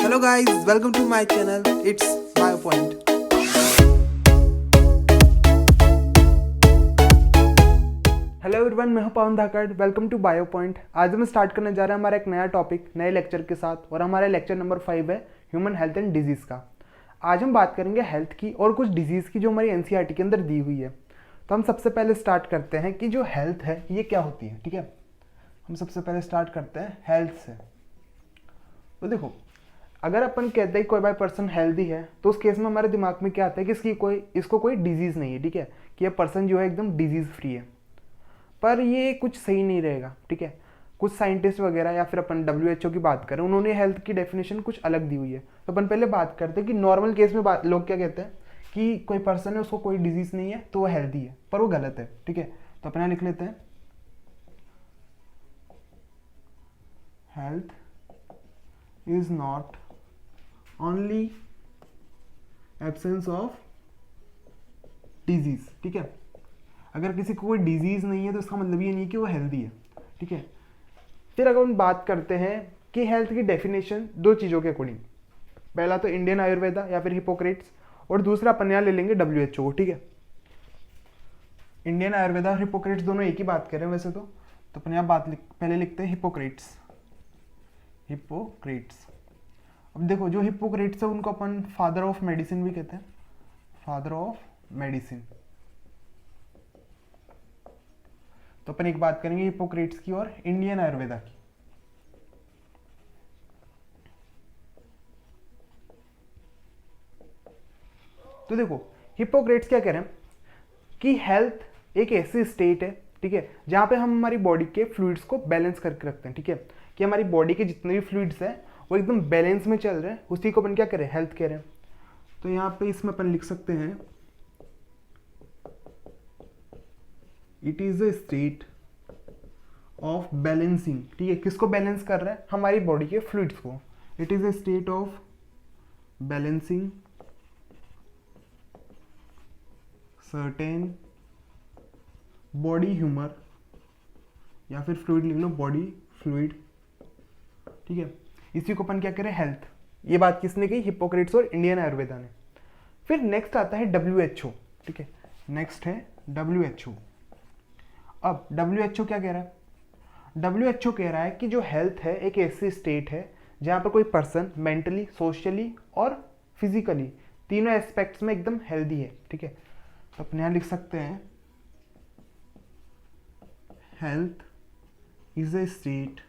Hello guys, welcome to my channel. It's BioPoint. Hello everyone, मैं हूं Pawan Dhakad. Welcome to BioPoint. आज हम start करने जा रहे हैं हमारा एक नया टॉपिक नए लेक्चर के साथ, और हमारा लेक्चर नंबर 5 है ह्यूमन हेल्थ एंड डिजीज़ का। आज हम बात करेंगे हेल्थ की और कुछ डिजीज़ की जो हमारी एनसीईआरटी के अंदर दी हुई है। तो हम सबसे पहले स्टार्ट करते हैं कि जो हेल्थ है ये क्या होती है। ठीक है, हम सबसे पहले स्टार्ट करते हैं हेल्थ से। तो देखो, अगर अपन कहते हैं कोई बाई पर्सन हेल्दी है तो उस केस में हमारे दिमाग में क्या आता है कि इसको कोई डिजीज़ नहीं है। ठीक है, कि ये पर्सन जो है एकदम डिजीज़ फ्री है। पर ये कुछ सही नहीं रहेगा। ठीक है, कुछ साइंटिस्ट वगैरह या फिर अपन WHO की बात करें, उन्होंने हेल्थ की डेफिनेशन कुछ अलग दी हुई है। तो अपन पहले बात करते हैं कि नॉर्मल केस में लोग क्या कहते हैं कि कोई पर्सन है, उसको कोई डिजीज़ नहीं है तो वो हेल्दी है, पर वो गलत है। ठीक है, तो अपना लिख लेते हैं, health is not only absence of disease. ठीक है, अगर किसी को कोई डिजीज नहीं है तो इसका मतलब ये नहीं कि वो हेल्दी है। ठीक है, फिर अगर हम बात करते हैं कि हेल्थ की डेफिनेशन दो चीज़ों के अकॉर्डिंग, पहला तो इंडियन आयुर्वेदा या फिर हिपोक्रेट्स, और दूसरा अपन यहाँ ले लेंगे WHO को। ठीक है, इंडियन आयुर्वेदा और हिपोक्रेट्स दोनों एक ही बात कर रहे हैं वैसे तो अपन यहाँ पहले लिखते हैं हिपोक्रेट्स। अब देखो, जो हिपोक्रेट्स है उनको अपन फादर ऑफ मेडिसिन भी कहते हैं, फादर ऑफ मेडिसिन। तो अपन एक बात करेंगे हिपोक्रेट्स की और इंडियन आयुर्वेदा की। तो देखो, हिपोक्रेट्स क्या कह रहे हैं कि हेल्थ एक ऐसी स्टेट है, ठीक है, जहां पे हम हमारी बॉडी के फ्लूइड्स को बैलेंस करके रखते हैं। ठीक है, कि हमारी बॉडी के जितने भी फ्लूइड्स हैं वो एकदम बैलेंस में चल रहे हैं, उसी को अपन क्या करें, हेल्थ कह रहे हैं। तो यहाँ पे इसमें अपन लिख सकते हैं, it is a state of balancing. ठीक है, किसको बैलेंस कर रहा है, हमारी बॉडी के फ्लूइड्स को। It is a state of balancing certain body humour, या फिर फ्लूइड लिख लो, बॉडी फ्लूइड। ठीक है, इसी को अपन क्या करें, हेल्थ। ये बात किसने की, हिपोक्रेट्स और इंडियन आयुर्वेदा ने। फिर नेक्स्ट आता है WHO। ठीक है, नेक्स्ट है WHO। अब WHO क्या कह रहा है, WHO कह रहा है कि जो हेल्थ है एक ऐसी स्टेट है जहां पर कोई पर्सन मेंटली, सोशली और फिजिकली तीनों एस्पेक्ट्स में एकदम हेल्दी है। ठीक है, तो अपने यहां लिख सकते हैं, health is a state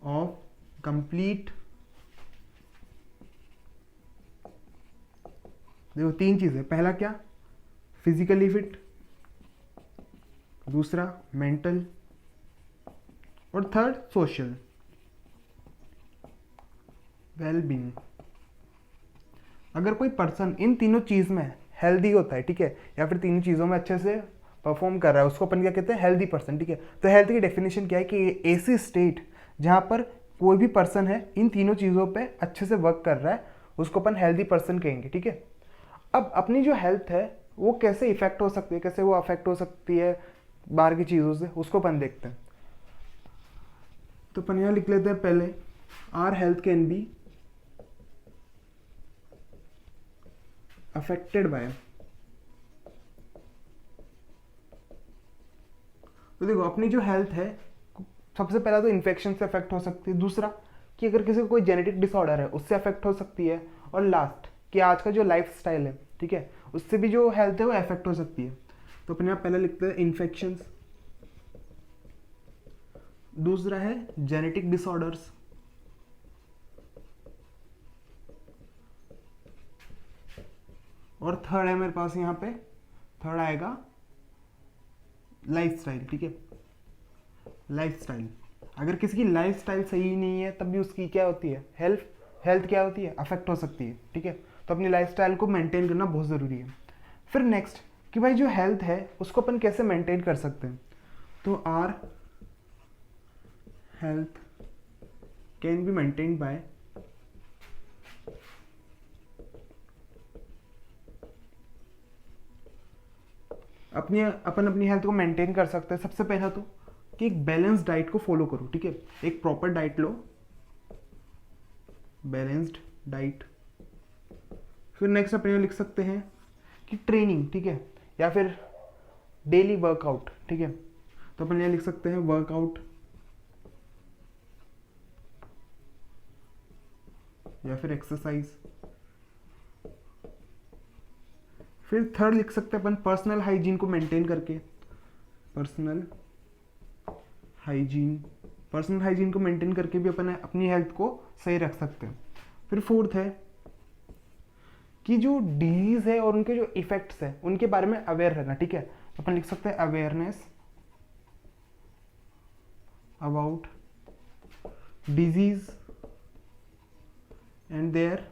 of complete, देखो तीन चीजें, पहला क्या, फिजिकली फिट, दूसरा मेंटल, और थर्ड सोशल वेलबींग। अगर कोई पर्सन इन तीनों चीज में हेल्दी होता है, ठीक है, या फिर तीनों चीजों में अच्छे से परफॉर्म कर रहा है, उसको अपन क्या कहते हैं, हेल्दी पर्सन। ठीक है, तो हेल्थ की डेफिनेशन क्या है कि ऐसी स्टेट जहां पर कोई भी पर्सन है इन तीनों चीजों पे अच्छे से वर्क कर रहा है, उसको अपन हेल्दी पर्सन कहेंगे। ठीक है, अब अपनी जो हेल्थ है वो कैसे इफेक्ट हो सकती है, कैसे वो अफेक्ट हो सकती है बाहर की चीज़ों से, उसको अपन देखते हैं। तो अपन यहाँ लिख लेते हैं पहले, our health can be affected by. तो देखो, अपनी जो हेल्थ है सबसे पहला तो इन्फेक्शन से अफेक्ट हो सकती है, दूसरा कि अगर किसी को कोई जेनेटिक डिसऑर्डर है उससे अफेक्ट हो सकती है, और लास्ट कि आज का जो लाइफ स्टाइल है, ठीक है, उससे भी जो हेल्थ है वो अफेक्ट हो सकती है। तो अपने यहाँ पहले लिखते हैं इन्फेक्शंस, दूसरा है जेनेटिक डिसऑर्डर्स, और थर्ड है मेरे पास यहाँ पे, थर्ड आएगा लाइफस्टाइल। ठीक है, लाइफस्टाइल, अगर किसी की लाइफस्टाइल सही नहीं है तब भी उसकी क्या होती है, हेल्थ क्या होती है, अफेक्ट हो सकती है। ठीक है, तो अपनी लाइफस्टाइल को मेंटेन करना बहुत ज़रूरी है। फिर नेक्स्ट कि भाई जो हेल्थ है उसको अपन कैसे मेंटेन कर सकते हैं, तो our health can be maintained by अपन अपनी हेल्थ को मेंटेन कर सकते हैं सबसे पहला तो कि एक बैलेंस डाइट को फॉलो करो। ठीक है, एक प्रॉपर डाइट लो, बैलेंस्ड डाइट। फिर नेक्स्ट अपन लिख सकते हैं कि ट्रेनिंग, ठीक है, या फिर डेली वर्कआउट, ठीक है, तो अपन ये लिख सकते हैं वर्कआउट या फिर एक्सरसाइज। फिर थर्ड लिख सकते हैं अपन पर्सनल हाइजीन को मेंटेन करके, पर्सनल हाइजीन को मेंटेन करके भी अपन अपनी हेल्थ को सही रख सकते हैं। फिर फोर्थ है कि जो डिजीज है और उनके जो इफेक्ट्स है उनके बारे में अवेयर रहना, ठीक है, तो अपन लिख सकते हैं awareness about disease and there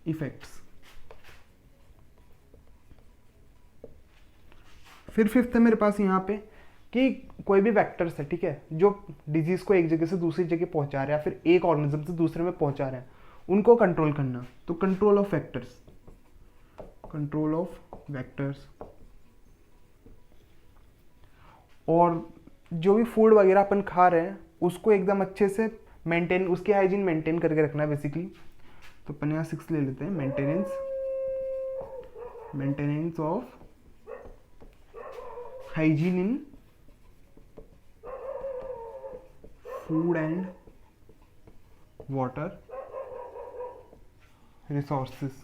effects. फिर फिफ्थ है मेरे पास यहाँ पे कि कोई भी वेक्टर्स है, ठीक है, जो डिजीज को एक जगह से दूसरी जगह पहुंचा रहे हैं या फिर एक ऑर्गेनिज्म से दूसरे में पहुंचा रहे हैं, उनको कंट्रोल करना, तो कंट्रोल ऑफ वेक्टर्स। और जो भी फूड वगैरह अपन खा रहे हैं उसको एकदम अच्छे से मेंटेन, उसकी हाइजीन मेंटेन करके रखना है बेसिकली। तो अपन यहाँ 6 ले लेते हैं, maintenance of hygiene in food and water resources,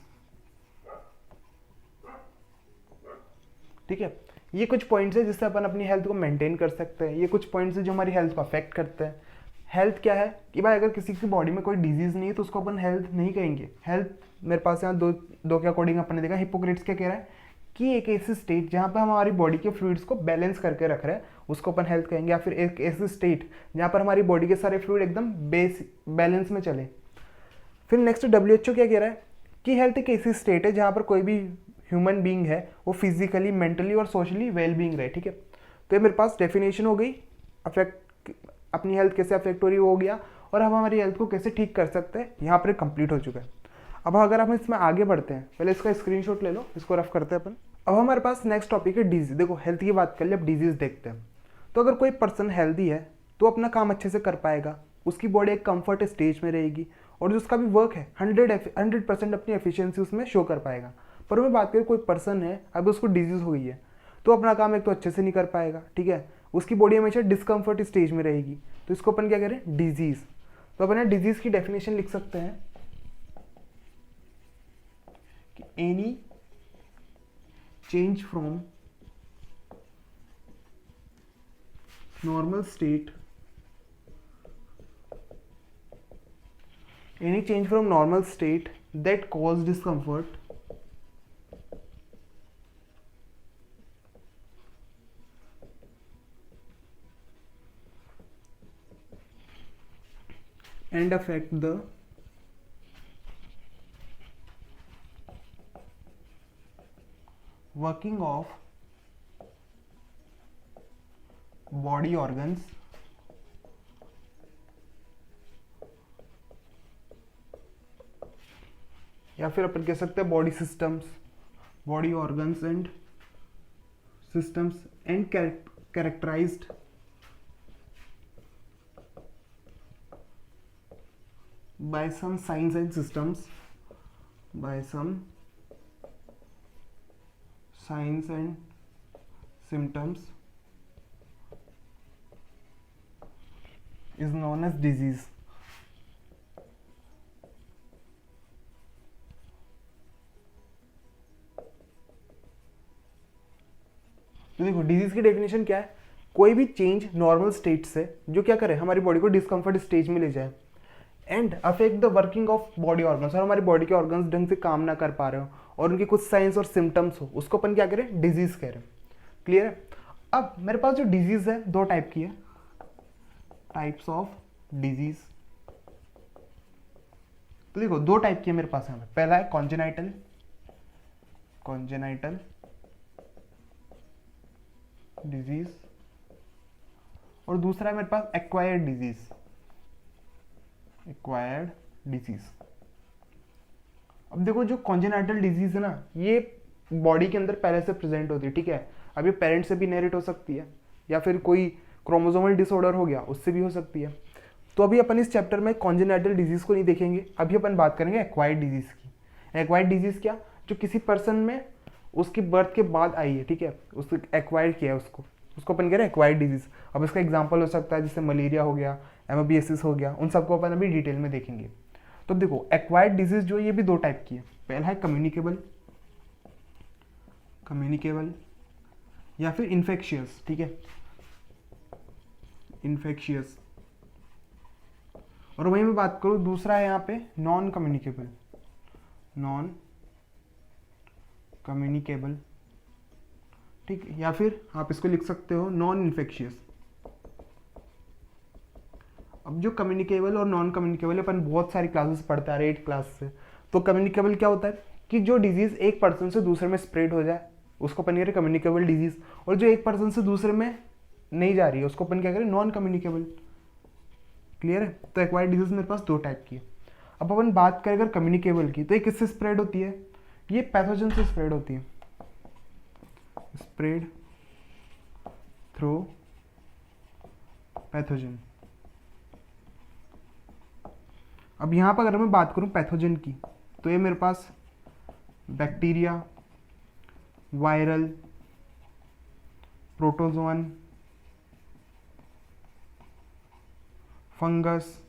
ठीक है। ये कुछ पॉइंट्स है जिससे अपन अपनी हेल्थ को मेंटेन कर सकते हैं। ये कुछ पॉइंट्स है जो हमारी हेल्थ को अफेक्ट करते हैं। हेल्थ क्या है कि भाई अगर किसी की बॉडी में कोई डिजीज नहीं है तो उसको अपन हेल्थ नहीं कहेंगे। हेल्थ मेरे पास यहाँ दो के अकॉर्डिंग अपन ने देखा, हिपोक्रेट्स क्या कह रहा है कि एक ऐसी स्टेट जहाँ पर हमारी बॉडी के फ्लूइड्स को बैलेंस करके रख रहे हैं उसको अपन हेल्थ कहेंगे, या फिर एक ऐसी स्टेट जहाँ पर हमारी बॉडी के सारे फ्लूइड एकदम बैलेंस में चले। फिर नेक्स्ट WHO क्या कह रहा है कि हेल्थ एक ऐसी स्टेट है जहाँ पर कोई भी ह्यूमन बीइंग है वो फिजिकली, मेंटली और सोशली वेल बीइंग रहे, ठीक है। तो ये मेरे पास डेफिनेशन हो गई, अफेक्ट अपनी हेल्थ कैसे अफेक्ट हो रही हो गया, और हम हमारी हेल्थ को कैसे ठीक कर सकते हैं यहाँ पर कंप्लीट हो चुका है। अब अगर हम इसमें आगे बढ़ते हैं, पहले इसका स्क्रीनशॉट ले लो, इसको रफ करते हैं अपन। अब हमारे पास नेक्स्ट टॉपिक है डिजीज। देखो हेल्थ की बात कर ले, अब डिजीज देखते हैं। तो अगर कोई पर्सन हेल्दी है तो अपना काम अच्छे से कर पाएगा, उसकी बॉडी एक कंफर्ट स्टेज में रहेगी, और जो उसका भी वर्क है 100% अपनी एफिशिएंसी उसमें शो कर पाएगा। पर मैं बात करें कोई पर्सन है अब उसको डिजीज हो गई है तो अपना काम एक तो अच्छे से नहीं कर पाएगा, ठीक है, उसकी बॉडी हमेशा डिस्कम्फर्ट स्टेज में रहेगी, तो इसको अपन क्या करें, डिजीज। तो अपन डिजीज की डेफिनेशन लिख सकते हैं कि any change from normal state, any change from normal state that cause discomfort and affect the working of body organs या फिर अपन कह सकते हैं body organs and systems and characterised by some signs and symptoms, is known as disease. तो देखो disease की definition क्या है, कोई भी चेंज नॉर्मल स्टेट से जो क्या करे, हमारी बॉडी को डिस्कम्फर्ट स्टेज में ले जाए and affect the working of body organs, और हमारी बॉडी के ऑर्गन्स ढंग से काम ना कर पा रहे हो और उनके कुछ साइंस और सिम्टम्स हो, उसको अपन क्या करें, डिजीज कह रहे हैं। क्लियर है। अब मेरे पास जो डिजीज है दो टाइप की है, टाइप्स ऑफ डिजीज। तो देखो दो टाइप की है मेरे पास यहाँ पे, पहला है कॉन्जेनाइटल डिजीज, और दूसरा है मेरे पास एक्वायर्ड डिजीज। अब देखो जो कॉन्जेनाइटल डिजीज है ना, ये बॉडी के अंदर पहले से प्रेजेंट होती है, ठीक है। अब ये पेरेंट्स से भी इनहेरिट हो सकती है, या फिर कोई क्रोमोसोमल डिसऑर्डर हो गया उससे भी हो सकती है। तो अभी अपन इस चैप्टर में कॉन्जेनिटल डिजीज़ को नहीं देखेंगे, अभी अपन बात करेंगे एक्वायर्ड डिजीज़ की। एक्वायर्ड डिजीज़ क्या, जो किसी पर्सन में उसकी बर्थ के बाद आई है, ठीक है, उसको एक्वायर किया है उसको अपन कह रहे हैं एक्वायर्ड डिजीज़। अब इसका एग्जांपल हो सकता है जैसे मलेरिया हो गया, एमोबियासिस हो गया, उन सबको अपन अभी डिटेल में देखेंगे। तो देखो एक्वायर्ड डिजीज़ जो है ये भी दो टाइप की है। पहला है कम्युनिकेबल या फिर इन्फेक्शियस, ठीक है, इन्फेक्शियस। और वहीं मैं बात करूँ दूसरा है यहाँ पे नॉन कम्युनिकेबल, ठीक है, या फिर आप इसको लिख सकते हो नॉन इन्फेक्शियस। अब जो कम्युनिकेबल और नॉन कम्युनिकेबल अपन बहुत सारी क्लासेस पढ़ते आ रहे हैं 8 क्लास से। तो कम्युनिकेबल क्या होता है कि जो डिजीज़ एक पर्सन से दूसरे में स्प्रेड हो जाए उसको अपन कह रहे हैं कम्युनिकेबल डिजीज़, और जो एक पर्सन से दूसरे में नहीं जा रही है उसको अपन क्या करें, नॉन कम्युनिकेबल। क्लियर है। तो एक्वायर्ड डिजीज़ मेरे पास दो टाइप की है। अब अपन बात करें अगर कम्युनिकेबल की, तो ये किससे स्प्रेड होती है, ये पैथोजन से स्प्रेड होती है, स्प्रेड थ्रू पैथोजन। अब यहाँ पर अगर मैं बात करूँ पैथोजन की, तो ये मेरे पास बैक्टीरिया, वायरल, प्रोटोजोअन, फंगस,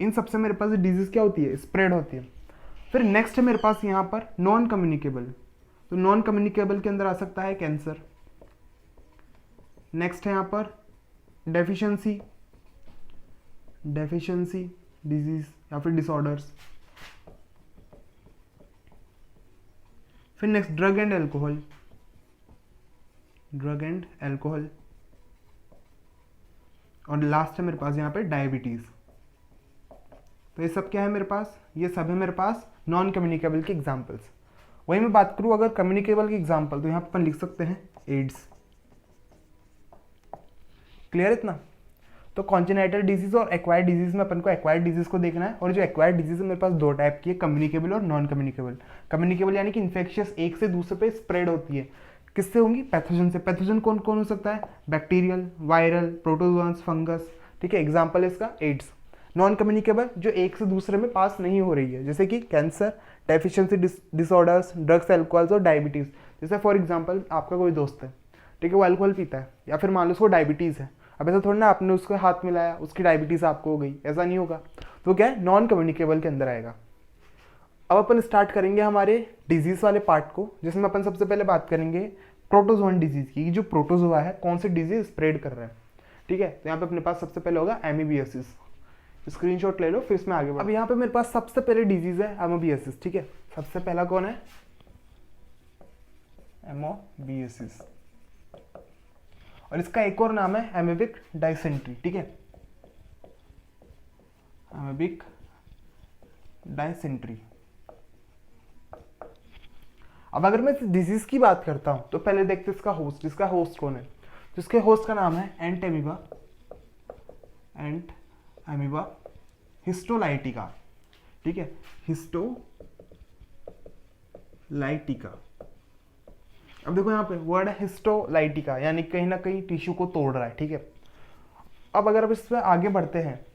इन सबसे मेरे पास डिजीज क्या होती है, स्प्रेड होती है। फिर नेक्स्ट है मेरे पास यहाँ पर नॉन कम्युनिकेबल। तो नॉन कम्युनिकेबल के अंदर आ सकता है कैंसर। नेक्स्ट है यहाँ पर डेफिशिएंसी डिजीज या फिर डिसऑर्डर्स। फिर नेक्स्ट ड्रग एंड एल्कोहल। और लास्ट है मेरे पास यहाँ पे डायबिटीज। तो ये सब क्या है मेरे पास, ये सब है मेरे पास नॉन कम्युनिकेबल के एग्जांपल्स। वही मैं बात करूँ अगर कम्युनिकेबल के एग्जांपल, तो यहाँ पर अपन लिख सकते हैं एड्स। क्लियर इतना। तो कॉन्जेनिटल डिजीज और एक्वायर्ड डिजीज में अपन को एक्वायर्ड डिजीज को देखना है, और जो एक्वायर्ड डिजीज है मेरे पास दो टाइप की है, कम्युनिकेबल और नॉन कम्युनिकेबल। कम्युनिकेबल यानी कि इन्फेक्शियस एक से दूसरे पे स्प्रेड होती है, किससे होंगी, पैथोजन से। पैथोजन कौन कौन हो सकता है, बैक्टीरियल, वायरल, प्रोटोजोअन्स, फंगस, ठीक है, एग्जाम्पल है इसका एड्स। नॉन कम्युनिकेबल जो एक से दूसरे में पास नहीं हो रही है, जैसे कि cancer, deficiency disorders, drugs, alcohols और डायबिटीज़। जैसे फॉर एग्जांपल आपका कोई दोस्त है, ठीक है, वो अल्कोहल पीता है, या फिर मान लो उसको डायबिटीज़ है। अब ऐसा थोड़ा ना आपने उसको हाथ मिलाया उसकी डायबिटीज़ आपको हो गई, ऐसा नहीं होगा। तो क्या है, नॉन कम्युनिकेबल के अंदर आएगा। अब अपन स्टार्ट करेंगे हमारे डिजीज़ वाले पार्ट को, जिसमें अपन सबसे पहले बात करेंगे प्रोटोजोअन डिजीज़ की। जो प्रोटोजोआ है कौन सी डिजीज़ स्प्रेड कर रहा है, ठीक है। तो यहाँ पे अपने पास सबसे पहले होगा एमीबियासिस। स्क्रीनशॉट ले लो, फिर इसमें आगे बढ़ो। अब यहाँ पे मेरे पास सबसे पहले डिजीज़ है एमोबियासिस, ठीक है। सबसे पहला कौन है, एमोबियासिस, और इसका एक और नाम है एमीबिक डायसेंट्री, ठीक है, एमीबिक डायसेंट्री। अब अगर मैं इस डिजीज की बात करता हूं तो पहले देखते इसका होस्ट। इसका होस्ट कौन है, जिसके होस्ट का नाम है एंट अमीबा हिस्टोलाइटिका, ठीक है, हिस्टोलाइटिका। अब देखो यहाँ पे वर्ड है हिस्टोलाइटिका, यानी कहीं ना कहीं टिश्यू को तोड़ रहा है, ठीक है। अब अगर अब इसमें आगे बढ़ते हैं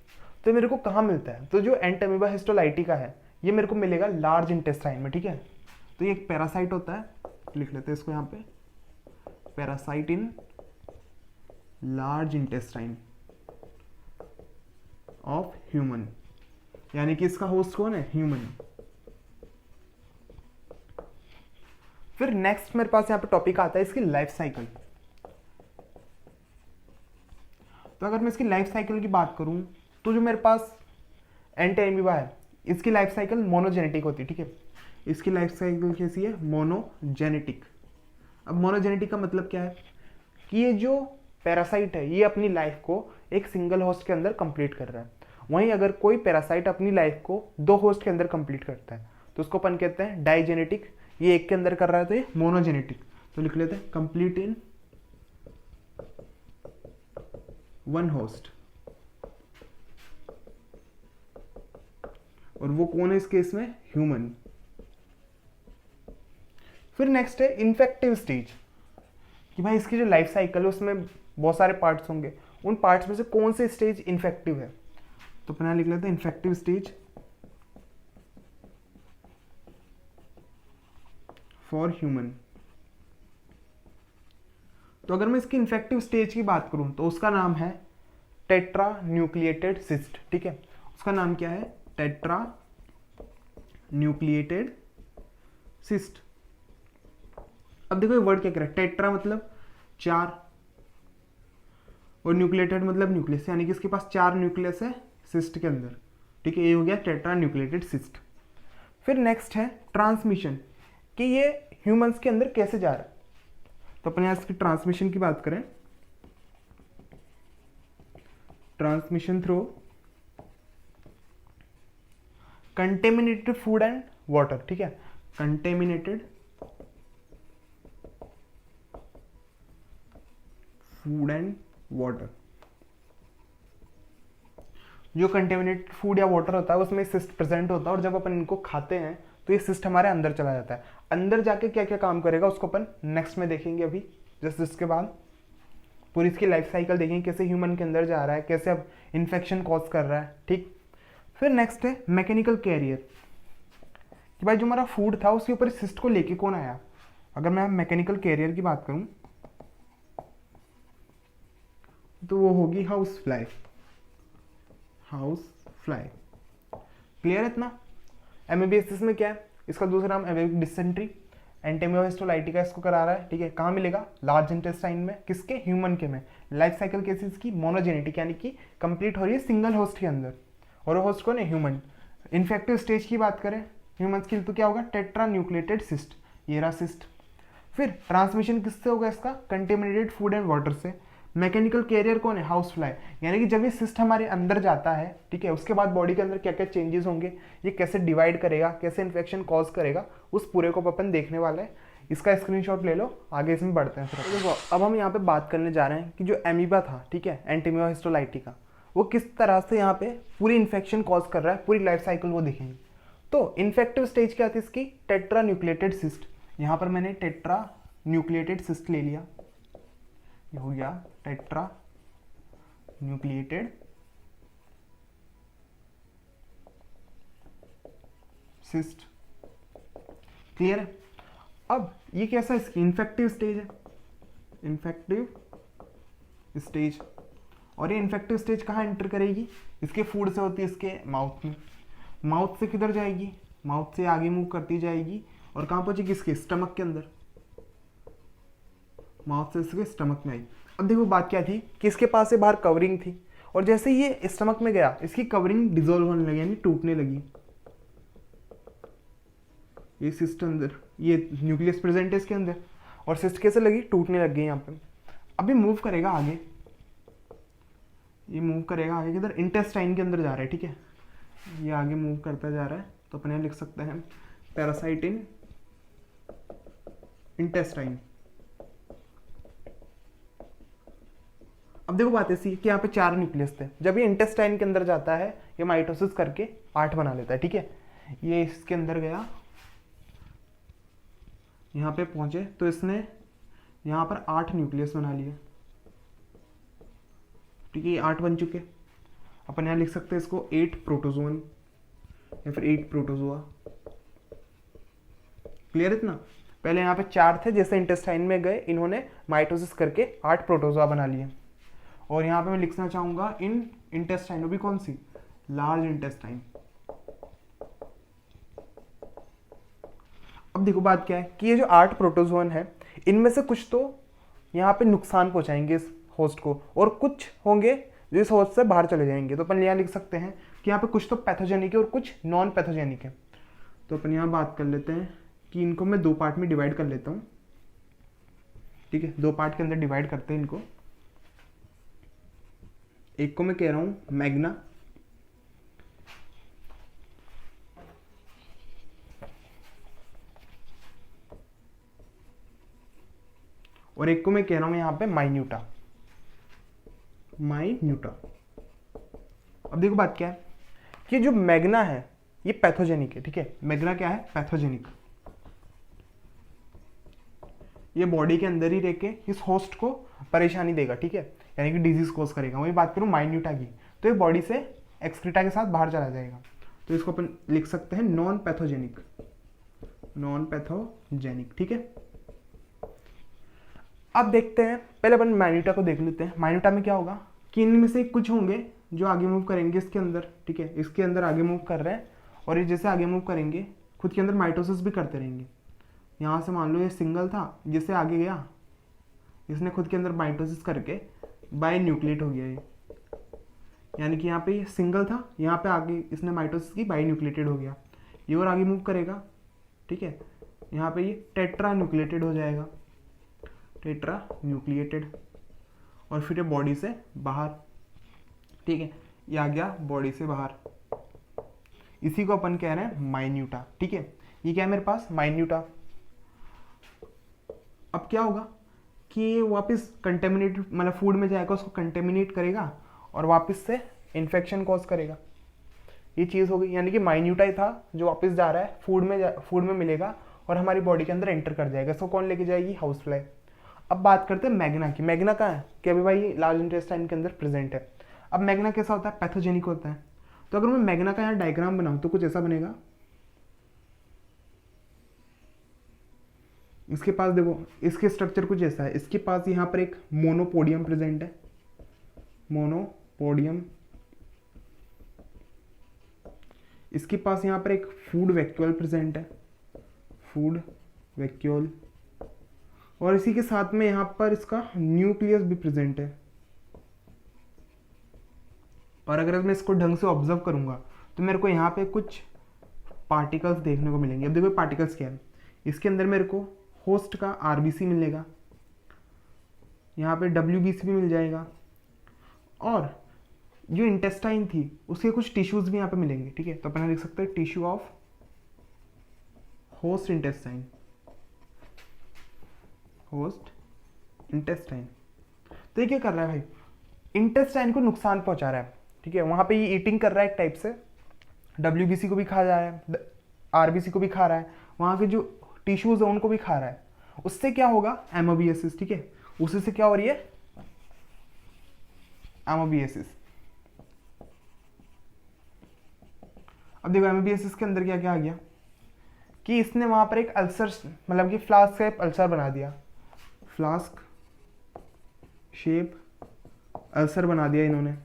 तो मेरे को कहाँ मिलता है, तो जो एंट अमीबा हिस्टोलाइटिका है ये मेरे को मिलेगा लार्ज इंटेस्टाइन में, ठीक है। तो ये एक पैरासाइट होता है, लिख लेते हैं इसको यहाँ पे, parasite in large intestine of human, यानी कि इसका होस्ट कौन है, ह्यूमन। फिर नेक्स्ट मेरे पास यहाँ पे टॉपिक आता है इसकी लाइफ साइकिल। तो अगर मैं इसकी लाइफ साइकिल की बात करूं तो जो मेरे पास एंट अमीबा है इसकी लाइफ साइकिल मोनोजेनेटिक होती है, ठीक है। इसकी लाइफ साइकिल कैसी है, मोनोजेनेटिक। अब मोनोजेनेटिक का मतलब क्या है कि ये जो पैरासाइट है ये अपनी लाइफ को एक सिंगल होस्ट के अंदर कंप्लीट कर रहा है। वहीं अगर कोई पैरासाइट अपनी लाइफ को दो होस्ट के अंदर कंप्लीट करता है तो उसको अपन कहते हैं डाइजेनेटिक। ये एक के अंदर कर रहा है तो ये मोनोजेनेटिक। तो लिख लेते हैं कंप्लीट इन वन होस्ट, और वो कौन है इस केस में, ह्यूमन। फिर नेक्स्ट है इन्फेक्टिव स्टेज, कि भाई इसकी जो लाइफ साइकिल है उसमें बहुत सारे पार्ट्स होंगे, उन पार्ट्स में से कौन से स्टेज इन्फेक्टिव है। तो अपना लिख लेते हैं इन्फेक्टिव स्टेज फॉर ह्यूमन। तो अगर मैं इसकी इन्फेक्टिव स्टेज की बात करूं तो उसका नाम है टेट्रा न्यूक्लिएटेड सिस्ट। ठीक है, उसका नाम क्या है, टेट्रा न्यूक्लिएटेड सिस्ट। अब देखो ये वर्ड क्या कह रहा है, टेट्रा मतलब 4 और न्यूक्लिएटेड मतलब न्यूक्लियस, यानी कि इसके पास 4 न्यूक्लियस है सिस्ट के अंदर। ठीक है, ये हो गया टेट्रा न्यूक्लिएटेड सिस्ट। फिर नेक्स्ट है ट्रांसमिशन, कि ये ह्यूमंस के अंदर कैसे जा रहा है। तो अपने यहाँ इसकी ट्रांसमिशन की बात करें, transmission through contaminated food and water. ठीक है, कंटेमिनेटेड फूड एंड वाटर। जो कंटेमिनेटेड फूड या वाटर होता है उसमें सिस्ट प्रेजेंट होता है, और जब अपन इनको खाते हैं तो ये सिस्ट हमारे अंदर चला जाता है। अंदर जाके क्या क्या काम करेगा उसको अपन नेक्स्ट में देखेंगे। अभी जस्ट इसके बाद पूरी इसकी लाइफ साइकिल देखेंगे, कैसे ह्यूमन के अंदर जा रहा है, कैसे अब इन्फेक्शन कॉज कर रहा है। ठीक, फिर नेक्स्ट है मैकेनिकल कैरियर, कि भाई जो हमारा फूड था उसके ऊपर सिस्ट को लेके कौन आया। अगर मैं मैकेनिकल कैरियर की बात करूं तो वो होगी house fly. House fly, clear है इतना। एमबीबीएस में क्या है, इसका दूसरा नाम एमिबिक डिसेंट्री, एंटेमियोहिस्टोलाइटिका इसको करा रहा है। ठीक है, कहाँ मिलेगा, लार्ज इंटेस्टाइन में, किसके, ह्यूमन के में। लाइफ साइकिल केसेस की मोनोजेनेटिक, यानी कि कंप्लीट हो रही है सिंगल होस्ट के अंदर, और वो होस्ट कौन है, ह्यूमन। इन्फेक्टिव स्टेज की बात करें ह्यूमंस की तो क्या होगा, टेट्रा न्यूक्लिएटेड सिस्ट, ये रहा सिस्ट। फिर ट्रांसमिशन किससे होगा इसका, कंटेमिनेटेड फूड एंड वाटर से। मैकेनिकल कैरियर कौन है, हाउस फ्लाई, यानी कि जब ये सिस्ट हमारे अंदर जाता है, ठीक है, उसके बाद बॉडी के अंदर क्या क्या चेंजेस होंगे, ये कैसे डिवाइड करेगा, कैसे इन्फेक्शन कॉज करेगा, उस पूरे को अपन देखने वाले हैं। इसका स्क्रीनशॉट ले लो, आगे इसमें बढ़ते हैं। फिर देखो अब हम यहाँ पे बात करने जा रहे हैं कि जो एमीबा था, ठीक है, एंटेमियोहिस्टोलाइटिका, वो किस तरह से यहाँ पे पूरी इन्फेक्शन कॉज कर रहा है, पूरी लाइफ साइकिल वो देखेंगे। तो इन्फेक्टिव स्टेज क्या थी इसकी, टेट्रा न्यूक्लिएटेड सिस्ट। यहाँ पर मैंने टेट्रा न्यूक्लिएटेड सिस्ट ले लिया, ये हो गया टेट्रा न्यूक्लिएटेड सिस्ट, क्लियर है। अब ये कैसा इसकी इन्फेक्टिव स्टेज है, इन्फेक्टिव स्टेज। और ये इन्फेक्टिव स्टेज कहाँ एंटर करेगी, इसके फूड से होती है इसके माउथ में, माउथ से किधर जाएगी, माउथ से आगे मूव करती जाएगी और कहाँ पहुंचेगी, इसके स्टमक के अंदर, माउथ से इसके स्टमक में आई। अब देखो बात क्या थी कि इसके पास से बाहर कवरिंग थी, और जैसे ये स्टमक में गया इसकी कवरिंग डिसॉल्व होने लगी, यानी टूटने लगी। ये सिस्ट अंदर, ये न्यूक्लियस प्रेजेंट है इसके अंदर, और सिस्ट कैसे लगी, टूटने लग गई यहाँ पे। अभी मूव करेगा आगे, ये मूव करेगा आगे किधर, इंटेस्टाइन के अंदर जा रहा है। ठीक है, ये आगे मूव करता जा रहा है, तो अपने लिख सकते हैं पैरासाइट इन इंटेस्टाइन। अब देखो बात ऐसी कि यहाँ पे 4 न्यूक्लियस थे, जब ये इंटेस्टाइन के अंदर जाता है ये माइटोसिस करके 8 बना लेता है। ठीक है, ये इसके अंदर गया, यहाँ पे पहुंचे तो इसने यहाँ पर 8 न्यूक्लियस बना लिए। ठीक है, ये 8 बन चुके। अपन यहाँ लिख सकते हैं इसको 8 प्रोटोजोन या फिर 8 प्रोटोजोआ, क्लियर इतना। पहले यहाँ पे 4 थे, जैसे इंटेस्टाइन में गए इन्होंने माइटोसिस करके 8 प्रोटोजोआ बना लिए। और यहाँ पे मैं लिखना चाहूंगा इन इंटेस्टाइन, वो भी कौन सी, लार्ज इंटेस्टाइन। अब देखो बात क्या है कि ये जो 8 प्रोटोजोन है इनमें से कुछ तो यहाँ पे नुकसान पहुंचाएंगे इस होस्ट को, और कुछ होंगे जो इस होस्ट से बाहर चले जाएंगे। तो अपन यहाँ लिख सकते हैं कि यहाँ पे कुछ तो पैथोजेनिक है और कुछ नॉन पैथोजेनिक है। तो अपन यहाँ बात कर लेते हैं कि इनको मैं 2 पार्ट में डिवाइड कर लेता हूँ। ठीक है, 2 पार्ट के अंदर डिवाइड करते हैं इनको। एक को मैं कह रहा हूं मैग्ना, और एक को मैं कह रहा हूं यहां पे माइन्यूटा, माइन्यूटा। अब देखो बात क्या है कि जो मैग्ना है ये पैथोजेनिक है। ठीक है, मैग्ना क्या है, पैथोजेनिक। ये बॉडी के अंदर ही रह के इस होस्ट को परेशानी देगा। ठीक है, यानी कि डिजीज कोज करेगा। वही बात करूँ माइन्यूटा की, तो ये बॉडी से एक्सक्रीटा के साथ बाहर चला जाएगा। तो इसको अपन लिख सकते हैं नॉन पैथोजेनिक, नॉन पैथोजेनिक, ठीक है। अब देखते हैं, पहले अपन माइन्यूटा को देख लेते हैं। माइन्यूटा में क्या होगा कि इनमें से कुछ होंगे जो आगे मूव करेंगे इसके अंदर, ठीक है, इसके अंदर आगे मूव कर रहे हैं, और ये जैसे आगे मूव करेंगे खुद के अंदर माइटोसिस भी करते रहेंगे। यहाँ से मान लो ये सिंगल था, जिससे आगे गया, इसने खुद के अंदर माइटोसिस करके बाय न्यूक्लिएट हो गया ये, यानी कि यहाँ पे ये सिंगल था, यहाँ पे आगे इसने माइटोसिस की, बाय न्यूक्लिएटेड हो गया। ये और आगे मूव करेगा, ठीक है, यहाँ पे ये टेट्रा न्यूक्लिएटेड हो जाएगा, टेट्रा न्यूक्लिएटेड, और फिर ये बॉडी से बाहर, ठीक है, ये आ गया बॉडी से बाहर। इसी को अपन कह रहे हैं माइन्यूटा, ठीक है। ये क्या है मेरे पास, माइन्यूटा। अब क्या होगा कि वापस कंटेमिनेटेड, मतलब फूड में जाएगा, उसको कंटेमिनेट करेगा और वापस से इन्फेक्शन कॉज करेगा। ये चीज़ हो गई, यानी कि माइन्यूटा ही था जो वापस जा रहा है, फूड में मिलेगा और हमारी बॉडी के अंदर एंटर कर जाएगा। इसको कौन लेके जाएगी, हाउस फ्लाई। अब बात करते हैं मैग्ना की। मैग्ना कहाँ है कि अभी भाई लार्ज इंटेस्टाइन के अंदर प्रेजेंट है। अब मैग्ना कैसा होता है, पैथोजेनिक होता है। तो अगर मैं मैग्ना का यहाँ डायग्राम बनाऊँ तो कुछ ऐसा बनेगा। इसके पास देखो, इसके स्ट्रक्चर कुछ ऐसा है। इसके पास यहाँ पर एक मोनोपोडियम प्रेजेंट है, मोनोपोडियम। इसके पास यहाँ पर एक फूड वैक्यूल प्रेजेंट है, फूड वैक्यूल, और इसी के साथ में यहाँ पर इसका न्यूक्लियस भी प्रेजेंट है। और अगर मैं इसको ढंग से ऑब्जर्व करूंगा तो मेरे को यहाँ पे कुछ पार्टिकल्स देखने को मिलेंगे। अब देखो पार्टिकल्स क्या है, इसके अंदर मेरे को होस्ट का आरबीसी मिलेगा, यहाँ पे डब्ल्यूबीसी भी मिल जाएगा, और जो इंटेस्टाइन थी उसके कुछ टिश्यूज भी यहाँ पे मिलेंगे, ठीक है। तो अपन लिख सकते हैं tissue of host intestine, host intestine. तो ये क्या कर रहा है भाई, इंटेस्टाइन को नुकसान पहुंचा रहा है, ठीक है। वहां पे ये ईटिंग कर रहा है एक टाइप से, डब्ल्यूबीसी को भी खा रहा है, आरबीसी को भी खा रहा है, वहां के जो टिश्यूज है उनको भी खा रहा है। उससे क्या होगा, एमोबियसिस, ठीक है। उसी से क्या हो रही है, एमोबियसिस। अब देखो एमोबियसिस के अंदर क्या क्या आ गया कि इसने वहां पर एक अल्सर, मतलब कि फ्लास्क शेप अल्सर बना दिया, फ्लास्क शेप अल्सर बना दिया इन्होंने।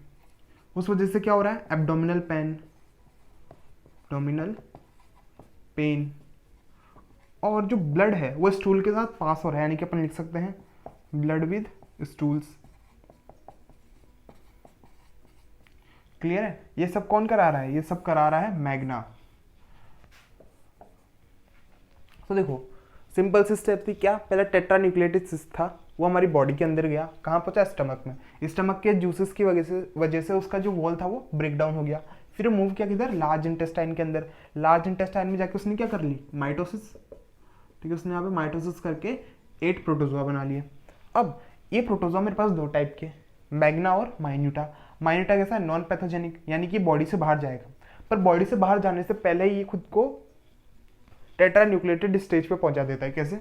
उस वजह से क्या हो रहा है, एब्डोमिनल पेन, एब्डोमिनल पेन, और जो ब्लड है वो स्टूल के साथ पास हो रहा है, यानी कि अपन लिख सकते हैं ब्लड विद स्टूल्स। क्लियर है। ये सब कौन करा रहा है, ये सब करा रहा है मैग्ना। तो देखो सिंपल सी स्टेप थी क्या, पहले टेट्रा न्यूक्लिएटेड सिस्ट था, वो हमारी बॉडी के अंदर गया, कहाँ पहुंचा, स्टमक में। स्टमक के जूसेस की वजह से उसका जो वॉल था वो ब्रेक डाउन हो गया। फिर मूव किया किधर, लार्ज इंटेस्टाइन के अंदर। लार्ज इंटेस्टाइन में जाके उसने क्या कर ली, माइटोसिस, ठीक है। उसने यहाँ पे माइटोसिस करके 8 प्रोटोजोआ बना लिए। अब ये प्रोटोजोआ मेरे पास 2 टाइप के, मैग्ना और माइन्यूटा। माइन्यूटा कैसा है, नॉन पैथोजेनिक, यानी कि बॉडी से बाहर जाएगा, पर बॉडी से बाहर जाने से पहले ही ये खुद को टेट्रा न्यूक्लिएटेड स्टेज पे पहुंचा देता है। कैसे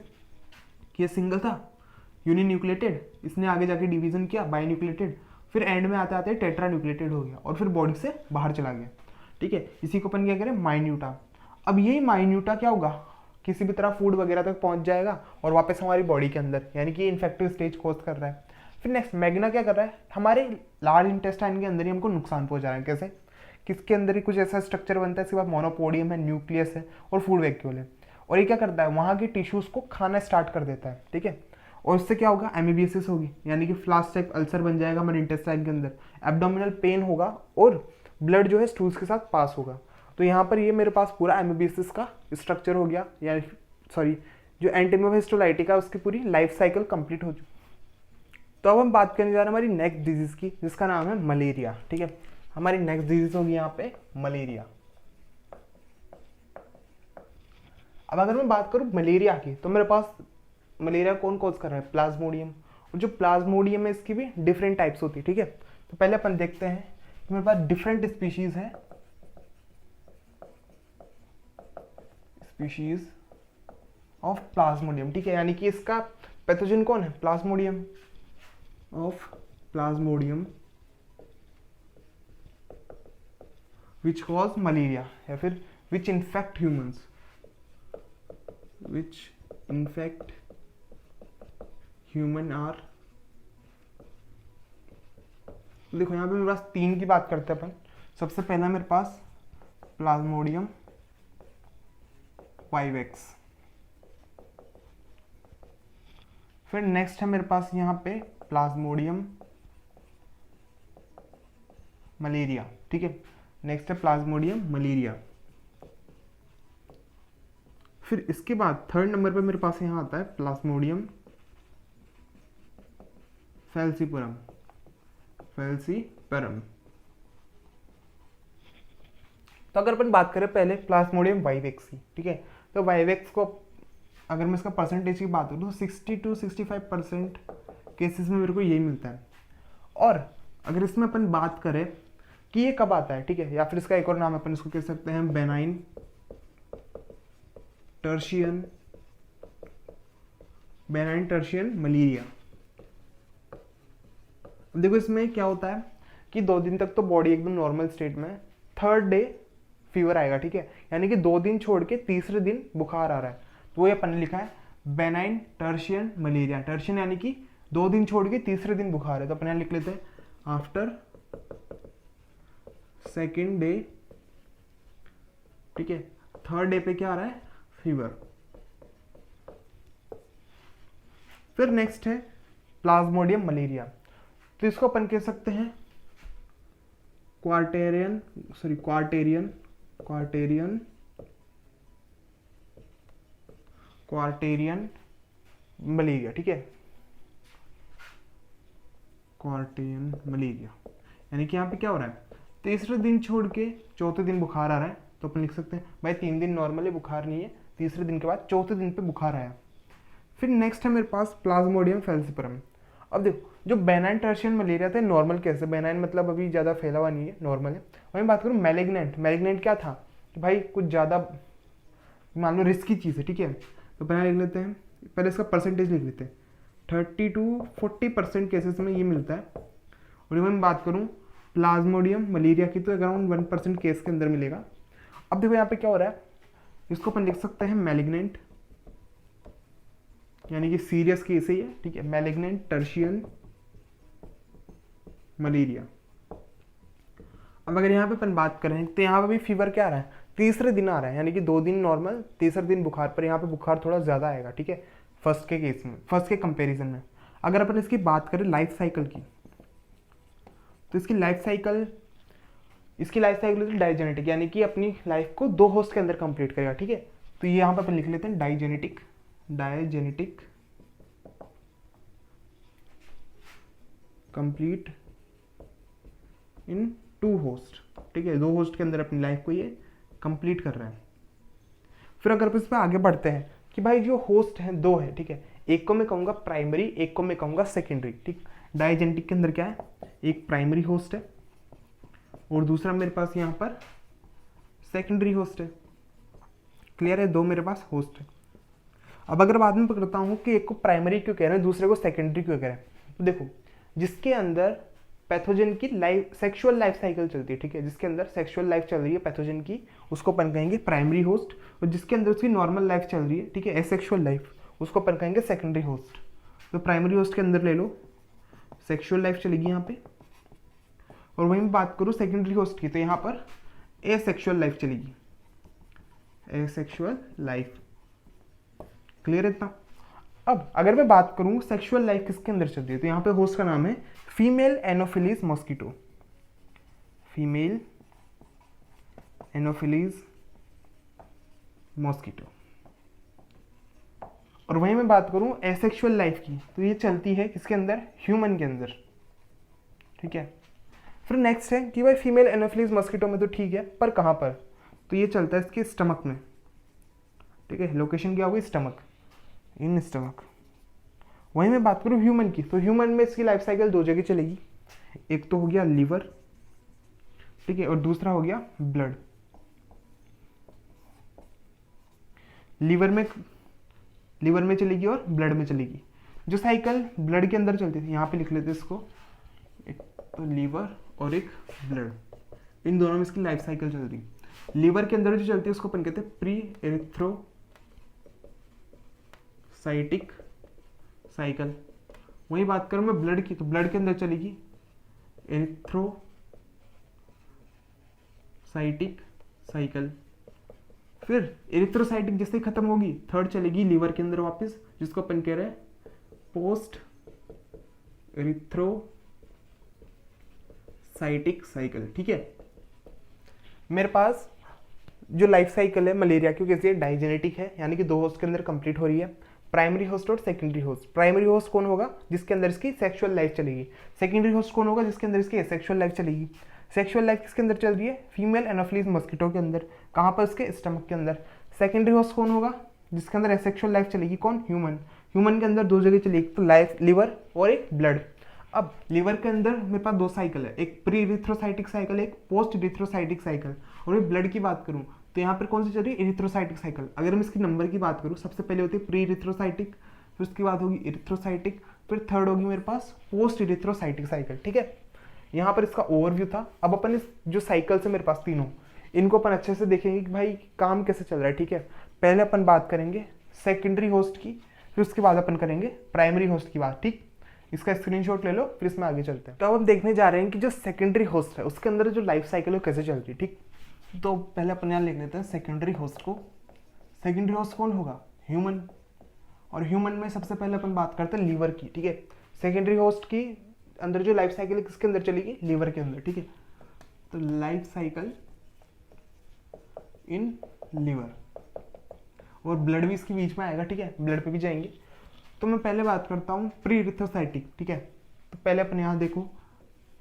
कि ये सिंगल था, यूनि न्यूक्लिएटेड, इसने आगे जाके डिवीजन किया, बाई न्यूक्लिएटेड, फिर एंड में आते आते टेट्रा न्यूक्लिएटेड हो गया और फिर बॉडी से बाहर चला गया, ठीक है। इसी को अपन क्या करें, माइन्यूटा। अब यही माइन्यूटा क्या होगा, किसी भी तरह फूड वगैरह तक पहुंच जाएगा और वापस हमारी बॉडी के अंदर, यानी कि इन्फेक्टिव स्टेज कोज कर रहा है। फिर नेक्स्ट मैग्ना क्या कर रहा है, हमारे लार्ज इंटेस्टाइन के अंदर ही हमको नुकसान पहुंचा रहा है। कैसे, किसके अंदर ही कुछ ऐसा स्ट्रक्चर बनता है, इसके बाद मोनोपोडियम है, न्यूक्लियस है और फूड वैक्यूल है, और ये क्या करता है, वहाँ के टिश्यूज को खाना स्टार्ट कर देता है, ठीक है। और उससे क्या होगा, एमीबियसिस होगी, यानी कि फ्लास्क टाइप अल्सर बन जाएगा हमारे इंटेस्टाइन के अंदर, एब्डोमिनल पेन होगा और ब्लड जो है स्टूल्स के साथ पास होगा। तो यहाँ पर ये मेरे पास पूरा एमीबियसिस का स्ट्रक्चर हो गया, या सॉरी जो एंटीमोब हिस्टोलाइटिका उसकी पूरी लाइफ साइकिल कंप्लीट हो चुकी। तो अब हम बात करने जा रहे हैं हमारी नेक्स्ट डिजीज की, जिसका नाम है मलेरिया, ठीक है। हमारी नेक्स्ट डिजीज होगी यहाँ पे मलेरिया। अब अगर मैं बात करूँ मलेरिया की, तो मेरे पास मलेरिया कौन कॉज कर रहा है, प्लाज्मोडियम। और जो प्लाज्मोडियम है इसकी भी डिफरेंट टाइप्स होती है, ठीक है। तो पहले अपन देखते हैं कि मेरे पास डिफरेंट स्पीशीज है, स्पीशीज ऑफ प्लाज्मोडियम, ठीक है। यानी कि इसका पैथोजन कौन है, Plasmodium of Plasmodium which cause malaria, या फिर which infect humans, which infect human are. देखो यहाँ पे मेरे पास 3 की बात करते हैं अपन। सबसे पहला मेरे पास प्लाज्मोडियम वाइवेक्स, फिर नेक्स्ट है मेरे पास यहाँ पे प्लाज्मोडियम मलेरिया, ठीक है। नेक्स्ट है प्लाज्मोडियम मलेरिया। फिर इसके बाद थर्ड नंबर पे मेरे पास यहाँ आता है प्लाज्मोडियम फैल्सीपुरम, फैल्सीपुरम। तो अगर अपन बात करें पहले प्लाज्मोडियम वाइवेक्स की, ठीक है, तो वाइवेक्स को अगर मैं इसका परसेंटेज की बात करूँ तो 60 to 65% केसेस में मेरे को यही मिलता है। और अगर इसमें अपन बात करें कि ये कब आता है, ठीक है, या फिर इसका एक और नाम अपन इसको कह सकते हैं बेनाइन टर्शियन मलेरिया। देखो इसमें क्या होता है कि 2 दिन तक तो बॉडी एकदम नॉर्मल स्टेट में है, थर्ड डे फीवर आएगा, ठीक है, यानी कि 2 दिन छोड़ के तीसरे दिन बुखार आ रहा है, तो वो अपन ने लिखा है बेनाइन टर्शियन मलेरिया। टर्शियन यानी कि 2 दिन छोड़ के तीसरे दिन बुखार है, तो अपन यहाँ लिख लेते हैं आफ्टर सेकेंड डे, ठीक है, थर्ड डे पे क्या आ रहा है, फीवर। फिर नेक्स्ट है प्लाज्मोडियम मलेरिया, तो इसको अपन कह सकते हैं क्वार्टेरियन मलेरिया, ठीक है, क्वार्टेरियन मलेरिया। यानी कि यहाँ पे क्या हो रहा है, तीसरे दिन छोड़ के चौथे दिन बुखार आ रहा है, तो अपन लिख सकते हैं भाई 3 दिन नॉर्मली बुखार नहीं है, तीसरे दिन के बाद चौथे दिन पे बुखार आया। फिर नेक्स्ट है मेरे पास प्लाज्मोडियम फैल्सीपुरम। अब देखो जो बेनाइन टर्शियन मलेरिया था नॉर्मल केस है, बेनाइन मतलब अभी ज़्यादा फैला हुआ नहीं है, नॉर्मल है। वहीं बात करूँ मैलिग्नेंट क्या था कि भाई कुछ ज़्यादा मान लो रिस्की चीज़ है, ठीक है, तो पहले लिख लेते हैं, पहले इसका परसेंटेज लिख लेते हैं, 30 to 40% केसेस में ये मिलता है। और मैं बात करूँ प्लाज्मोडियम मलेरिया की तो अराउंड 1% केस के अंदर मिलेगा। अब देखो यहाँ पे क्या हो रहा है, इसको अपन लिख सकते हैं मैलिग्नेंट, यानी कि सीरियस केस है ये, ठीक है, मैलिग्नेंट टर्शियन मलेरिया। अब अगर यहाँ पे अपन बात करें तो यहाँ पे भी फीवर क्या आ रहा है, तीसरे दिन आ रहा है, यानी कि 2 दिन नॉर्मल, तीसरे दिन बुखार, पर यहाँ पे बुखार थोड़ा ज़्यादा आएगा, ठीक है, फर्स्ट के केस में, फर्स्ट के कंपैरिजन में। अगर अपन इसकी बात करें लाइफ साइकिल की, तो इसकी लाइफ साइकिल होती है डाइजेनेटिक, यानी कि अपनी लाइफ को 2 होस्ट के अंदर कंप्लीट करेगा, ठीक है। तो ये यहाँ पर अपन लिख लेते हैं डाइजेनेटिक कंप्लीट इन 2 होस्ट, ठीक है, 2 होस्ट के अंदर अपनी लाइफ को ये कंप्लीट कर रहा है। फिर अगर अपन इस पर आगे बढ़ते हैं कि भाई जो होस्ट हैं 2 है, ठीक है, एक को मैं कहूँगा प्राइमरी, एक को मैं कहूँगा सेकेंडरी, ठीक। डाइजेनेटिक के अंदर क्या है, एक प्राइमरी होस्ट है और दूसरा मेरे पास यहाँ पर सेकेंडरी होस्ट है। क्लियर है, 2 मेरे पास होस्ट है। अब अगर बाद में पकड़ता हूँ कि एक को प्राइमरी क्यों कह रहे हैं, दूसरे को सेकेंडरी क्यों कह रहे हैं, तो देखो जिसके अंदर पैथोजन की सेक्सुअल लाइफ साइकिल चलती है, ठीक है, जिसके अंदर सेक्सुअल लाइफ चल रही है पैथोजन की, उसको अपन कहेंगे प्राइमरी होस्ट। और जिसके अंदर उसकी नॉर्मल लाइफ चल रही है, ठीक है, एसेक्सुअल लाइफ, उसको अपन कहेंगे सेकेंडरी होस्ट। तो प्राइमरी होस्ट के अंदर ले लो सेक्सुअल लाइफ चलेगी यहाँ पे, और वहीं बात करूँ सेकेंडरी होस्ट की, तो यहाँ पर एसेक्सुअल लाइफ चलेगी, एसेक्सुअल लाइफ। क्लियर है इतना। अब अगर मैं बात करूँ सेक्सुअल लाइफ किसके अंदर चलती है, तो यहाँ पे होस्ट का नाम है female anopheles mosquito, female anopheles mosquito. और वहीं मैं बात करूँ एसेक्सुअल लाइफ की, तो ये चलती है किसके अंदर, ह्यूमन के अंदर, ठीक है। फिर नेक्स्ट है कि भाई फीमेल एनोफिलीज मॉस्किटो में तो ठीक है, पर कहाँ पर, तो ये चलता है इसके स्टमक में, ठीक है, लोकेशन क्या होगी, स्टमक, इन स्टमक। वहीं मैं बात करूँ ह्यूमन की, तो ह्यूमन में इसकी लाइफ साइकिल 2 जगह चलेगी, एक तो हो गया लीवर, ठीक है, और दूसरा हो गया ब्लड। लीवर में चलेगी और ब्लड में चलेगी। जो साइकिल ब्लड के अंदर चलती थी, यहाँ पे लिख लेते इसको तो लीवर और एक ब्लड, इन दोनों में इसकी लाइफ साइकिल चल रही है। लीवर के अंदर जो चलती है उसको अपन कहते हैं प्री एरिथ्रोसाइटिक साइकिल। वही बात करूं मैं ब्लड की, तो ब्लड के अंदर चलेगी एरिथ्रोसाइटिक साइकिल। फिर एरिथ्रोसाइटिक जैसे ही खत्म होगी, थर्ड चलेगी लीवर के अंदर वापस, जिसको अपन कह रहे हैं पोस्ट एरिथ्रोसाइटिक साइकिल। ठीक है, मेरे पास जो लाइफ साइकिल है मलेरिया की, कैसी है, डाइजेनेटिक है, यानी कि 2 होस्ट के अंदर कंप्लीट हो रही है। प्राइमरी होस्ट और सेकेंडरी होस्ट। प्राइमरी होस्ट कौन होगा, जिसके अंदर इसकी सेक्सुअल लाइफ चलेगी। सेकेंडरी होस्ट कौन होगा, जिसके अंदर इसकी एसेक्सुअल लाइफ चलेगी। सेक्सुअल लाइफ किसके अंदर चल रही है, फीमेल एनोफिलीज मस्कीटो के अंदर। कहाँ पर, उसके स्टमक के अंदर। सेकेंडरी होस्ट कौन होगा, जिसके अंदर एसेक्सुअल लाइफ चलेगी, कौन, ह्यूमन। ह्यूमन के अंदर 2 जगह चलेगी, तो लाइफ लिवर और एक ब्लड। अब लिवर के अंदर मेरे पास 2 साइकिल है, एक प्री इरिथ्रोसाइटिक साइकिल, एक पोस्ट इरिथ्रोसाइटिक साइकिल। और ब्लड की बात करूं तो यहाँ पर कौन सी चल रही है, इरिथ्रोसाइटिक साइकिल। अगर मैं इसकी नंबर की बात करूं, सबसे पहले होती है प्री इरिथ्रोसाइटिक, फिर उसके बाद होगी इरिथ्रोसाइटिक, फिर थर्ड होगी मेरे पास पोस्ट इरिथ्रोसाइटिक साइकिल। ठीक है, यहाँ पर इसका ओवरव्यू था। अब अपन इस जो साइकिल्स है मेरे पास तीनों, इनको अपन अच्छे से देखेंगे कि भाई काम कैसे चल रहा है। ठीक है, पहले अपन बात करेंगे सेकेंडरी होस्ट की, फिर उसके बाद अपन करेंगे प्राइमरी होस्ट की बात। ठीक, इसका स्क्रीनशॉट ले लो, फिर इसमें आगे चलते हैं। तो अब हम देखने जा रहे हैं कि जो सेकेंडरी होस्ट है उसके अंदर जो लाइफ साइकिल है कैसे चलती है। ठीक, तो पहले अपन यहाँ लिख लेते हैं सेकेंडरी होस्ट को। सेकेंडरी होस्ट कौन होगा, ह्यूमन। और ह्यूमन में सबसे पहले अपन बात करते हैं लीवर की। ठीक है, सेकेंडरी होस्ट की अंदर जो लाइफ साइकिल है किसके अंदर चलेगी, लीवर के अंदर। ठीक है, तो लाइफ साइकिल इन लिवर, और ब्लड भी इसके बीच में आएगा। ठीक है, ब्लड पे भी जाएंगे। तो मैं पहले बात करता हूँ प्री इरिथ्रोसाइटिक। ठीक है, तो पहले अपन यहाँ देखो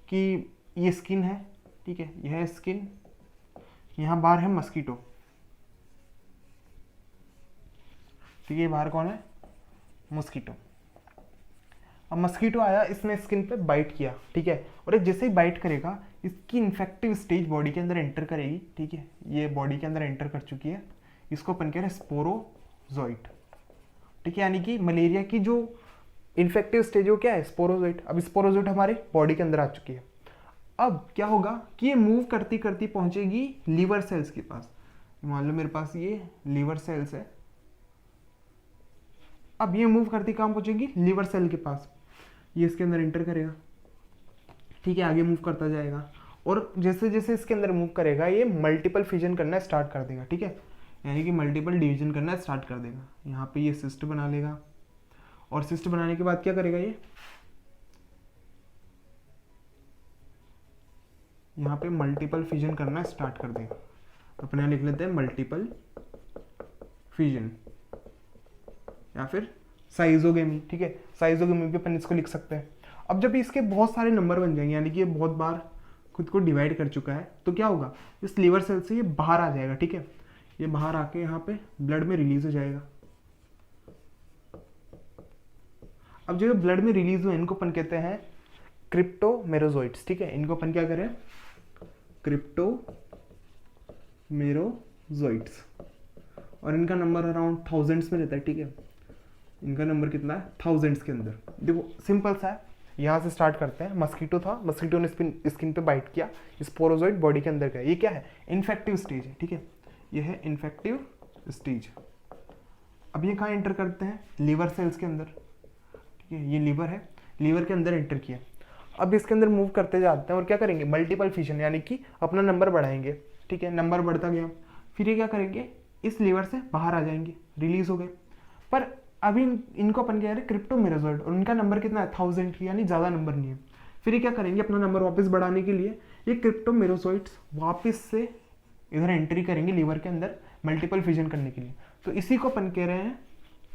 कि ये स्किन है। ठीक है, यह है स्किन, यहाँ बाहर है मस्कीटो। ठीक है, बाहर कौन है, मस्कीटो। अब मस्कीटो आया, इसने स्किन पे बाइट किया। ठीक है, और जैसे ही बाइट करेगा इसकी इन्फेक्टिव स्टेज बॉडी के अंदर एंटर करेगी। ठीक है, ये बॉडी के अंदर एंटर कर चुकी है, इसको अपन कह रहे हैं स्पोरोजोइट। ठीक है, यानी कि मलेरिया की जो इन्फेक्टिव स्टेज वो क्या है, स्पोरोजोइट। अब स्पोरोजोइट हमारे बॉडी के अंदर आ चुकी है। अब क्या होगा कि ये मूव करती करती पहुंचेगी लीवर सेल्स के पास। मान लो मेरे पास ये लीवर सेल्स है। अब ये मूव करती कहाँ पहुंचेगी, लीवर सेल के पास। ये इसके अंदर एंटर करेगा। ठीक है, आगे मूव करता जाएगा, और जैसे जैसे इसके अंदर मूव करेगा ये मल्टीपल फिजन करना स्टार्ट कर देगा। ठीक है, यानी कि मल्टीपल डिवीजन करना स्टार्ट कर देगा। यहाँ पे ये सिस्ट बना लेगा, और सिस्ट बनाने के बाद क्या करेगा, ये यहाँ पे मल्टीपल फिजन करना स्टार्ट कर देगा। तो अपने यहाँ लिख लेते हैं मल्टीपल फिजन या फिर साइजोगेमी। ठीक है, साइजोगेमी भी अपन इसको लिख सकते हैं। अब जब इसके बहुत सारे नंबर बन जाएंगे, यानी कि ये बहुत बार खुद को डिवाइड कर चुका है, तो क्या होगा, इस लीवर सेल से ये बाहर आ जाएगा। ठीक है, ये बाहर आके यहाँ पे ब्लड में रिलीज हो जाएगा। अब जो ब्लड में रिलीज हुए इनको अपन कहते हैं क्रिप्टोमेरोजोइट्स। ठीक है, इनको अपन क्या करें, क्रिप्टोमेरोजोइट्स, और इनका नंबर अराउंड थाउजेंड्स में रहता है। ठीक है, इनका नंबर कितना है, थाउजेंड्स के अंदर। देखो सिंपल सा है, यहाँ से स्टार्ट करते हैं। मस्कीटो था, मस्कीटो ने स्किन पे बाइट किया, स्पोरोजोइट बॉडी के अंदर गया। ये क्या है, इन्फेक्टिव स्टेज है। ठीक है, ये है इन्फेक्टिव स्टेज। अब ये कहाँ एंटर करते हैं, लीवर सेल्स के अंदर। ठीक है, ये लीवर है, लीवर के अंदर एंटर किया। अब इसके अंदर मूव करते जाते हैं और क्या करेंगे, मल्टीपल फिजन, यानी कि अपना नंबर बढ़ाएंगे। ठीक है, नंबर बढ़ता गया, फिर ये क्या करेंगे, इस लीवर से बाहर आ जाएंगे, रिलीज हो गए। पर अभी इनको अपन कह रहे हैं क्रिप्टोमेरोजोइट, और उनका नंबर कितना है, 1000, यानी ज़्यादा नंबर नहीं है। फिर ये क्या करेंगे, अपना नंबर वापस बढ़ाने के लिए ये क्रिप्टोमेरोजोइट्स वापस से इधर एंट्री करेंगे लीवर के अंदर मल्टीपल फिजन करने के लिए। तो इसी को अपन कह रहे हैं,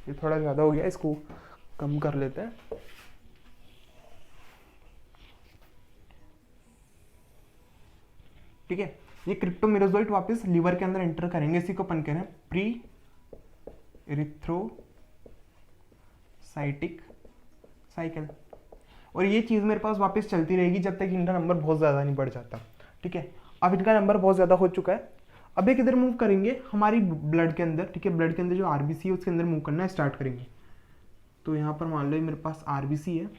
ये थोड़ा ज़्यादा हो गया, इसको कम कर लेते हैं। ठीक है, ये क्रिप्टोमेरोजोइट वापस लीवर के अंदर एंटर करेंगे, इसी को अपन कह रहे हैं प्री इरिथ्रोसाइटिक साइकिल। और ये चीज़ मेरे पास वापस चलती रहेगी जब तक इनका नंबर बहुत ज़्यादा नहीं बढ़ जाता। ठीक है, अब इनका नंबर बहुत ज़्यादा हो चुका है। अब ये किधर मूव करेंगे, हमारी ब्लड के अंदर। ठीक है, ब्लड के अंदर जो आरबीसी है उसके अंदर मूव करना स्टार्ट करेंगे। तो यहाँ पर मान लो मेरे पास आरबीसी है,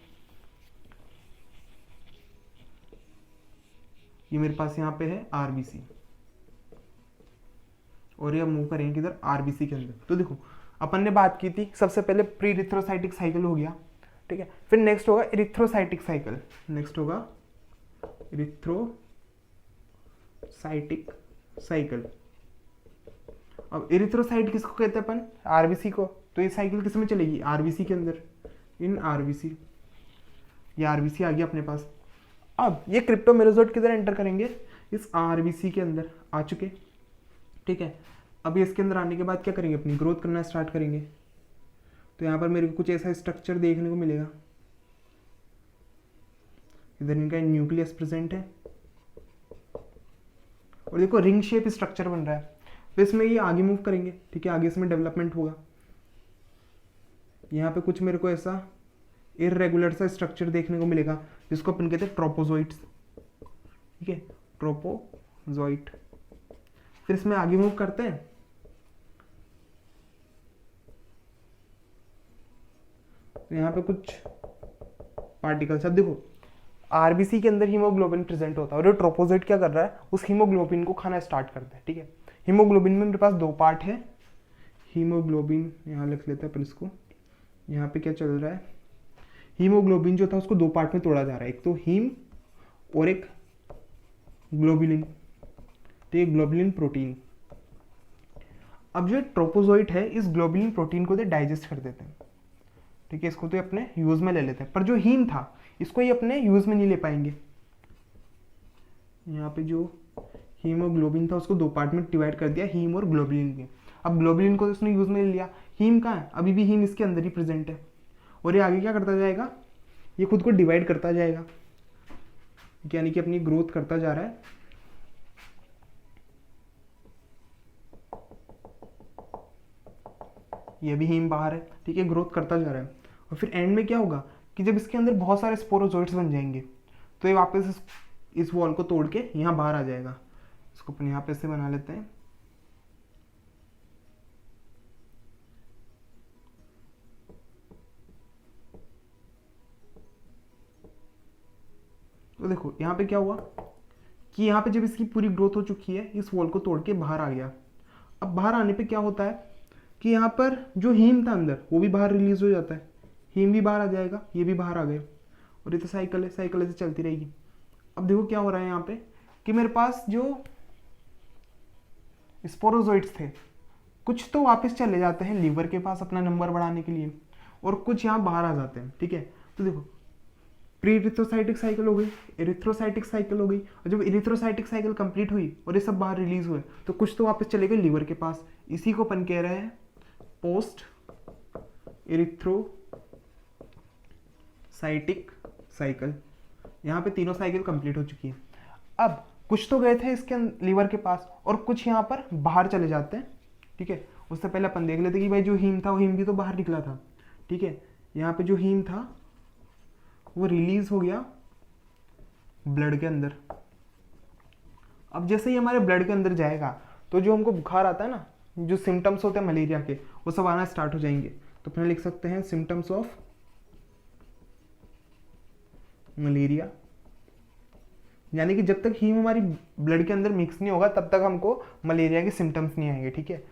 ये मेरे पास यहाँ पे है आरबीसी, और ये मूव करेंगे किधर, आरबीसी के अंदर। तो देखो अपन ने बात की थी सबसे पहले प्री इरिथ्रोसाइटिक साइकिल हो गया, ठीक है। फिर नेक्स्ट होगा इरिथ्रोसाइटिक साइकिल, नेक्स्ट होगा इरिथ्रोसाइटिक साइकिल। अब इरिथ्रोसाइट किसको कहते हैं अपन, आरबीसी को। तो ये साइकिल किस में चलेगी, आरबीसी के अंदर, इन आरबीसी। ये आरबीसी आ गया अपने पास। अब ये क्रिप्टोमेरोजोइट किधर एंटर करेंगे, इस आरबीसी के अंदर आ चुके, ठीक है। अब ये इसके अंदर आने के बाद क्या करेंगे, अपनी ग्रोथ करना स्टार्ट करेंगे। तो यहाँ पर मेरे को कुछ ऐसा स्ट्रक्चर देखने को मिलेगा, इधर इनका न्यूक्लियस प्रेजेंट है, और देखो रिंग शेप स्ट्रक्चर बन रहा है। तो इसमें ये आगे मूव करेंगे, ठीक है, आगे इसमें डेवलपमेंट होगा। यहाँ पे कुछ मेरे को ऐसा इररेगुलर सा स्ट्रक्चर देखने को मिलेगा, जिसको अपन कहते हैं ट्रोपोजोइट्स, ठीक है, ट्रोपोजोइट। फिर इसमें आगे मूव करते हैं, तो यहाँ पे कुछ पार्टिकल्स। अब देखो आरबीसी के अंदर हीमोग्लोबिन प्रेजेंट होता है, और ये ट्रोपोजोइट क्या कर रहा है, उस हीमोग्लोबिन को खाना स्टार्ट करता है, ठीक है। हीमोग्लोबिन में मेरे पास दो पार्ट है, हीमोग्लोबिन यहाँ लिख लेते हैं अपन इसको। यहाँ पे क्या चल रहा है, हीमोग्लोबिन जो था उसको दो पार्ट में तोड़ा जा रहा है, एक तो हीम और एक ग्लोबुलिन, तो ये ग्लोबुलिन प्रोटीन। अब जो ट्रोपोजोइट है इस ग्लोबुलिन प्रोटीन को डाइजेस्ट कर देते हैं, ठीक है, इसको तो अपने यूज में ले लेते हैं। पर जो हीम था इसको ये अपने यूज में नहीं ले पाएंगे। यहाँ पे जो हीमोग्लोबिन था उसको दो पार्ट में डिवाइड कर दिया, हीम और ग्लोबुलिन के। अब ग्लोबुलिन को उसने यूज में ले लिया, हीम कहाँ है, अभी भी हीम इसके अंदर ही प्रेजेंट है, और ये आगे क्या करता जाएगा, ये खुद को डिवाइड करता जाएगा, यानी कि अपनी ग्रोथ करता जा रहा है। ये भी हीम बाहर है, ठीक है, ग्रोथ करता जा रहा है। और फिर एंड में क्या होगा कि जब इसके अंदर बहुत सारे स्पोरोजोइट्स बन जाएंगे, तो ये वापस इस वॉल को तोड़ के यहाँ बाहर आ जाएगा। इसको अपन यहाँ पे से बना लेते हैं, तो देखो यहाँ पे क्या हुआ कि यहाँ पे जब इसकी पूरी ग्रोथ हो चुकी है, इस वॉल को तोड़ के बाहर आ गया। अब बाहर आने पे क्या होता है कि यहाँ पर जो हीम था अंदर वो भी बाहर रिलीज हो जाता है, हीम भी बाहर आ जाएगा, ये भी बाहर आ गए, और ये तो साइकिल है, साइकिल ऐसे चलती रहेगी। अब देखो क्या हो रहा है यहाँ पे कि मेरे पास जो स्पोरोजोइट्स थे कुछ तो वापस चले जाते हैं लीवर के पास अपना नंबर बढ़ाने के लिए, और कुछ यहाँ बाहर आ जाते हैं, ठीक है। तो देखो प्री इरिथ्रोसाइटिक साइकिल हो गई, इरिथ्रोसाइटिक साइकिल हो गई, और जब इरिथ्रोसाइटिक साइकिल कंप्लीट हुई और ये सब बाहर रिलीज हुए, तो कुछ तो वापस चले गए लीवर के पास। इसी को अपन कह रहे हैं पोस्ट इरिथ्रोसाइटिक साइकिल। यहाँ पे तीनों साइकिल कंप्लीट हो चुकी है। अब कुछ तो गए थे इसके लीवर के पास, और कुछ यहाँ पर बाहर चले जाते हैं, ठीक है। उससे पहले अपन देख लेते कि भाई जो हीम था वो हीम भी तो बाहर निकला था, ठीक है। यहाँ पे जो हीम था वो रिलीज हो गया ब्लड के अंदर। अब जैसे ही हमारे ब्लड के अंदर जाएगा तो जो हमको बुखार आता है ना, जो सिम्टम्स होते हैं मलेरिया के, वो सब आना स्टार्ट हो जाएंगे। तो अपने लिख सकते हैं सिम्टम्स ऑफ मलेरिया, यानी कि जब तक हीम हमारी ब्लड के अंदर मिक्स नहीं होगा तब तक हमको मलेरिया के सिम्टम्स नहीं आएंगे, ठीक है।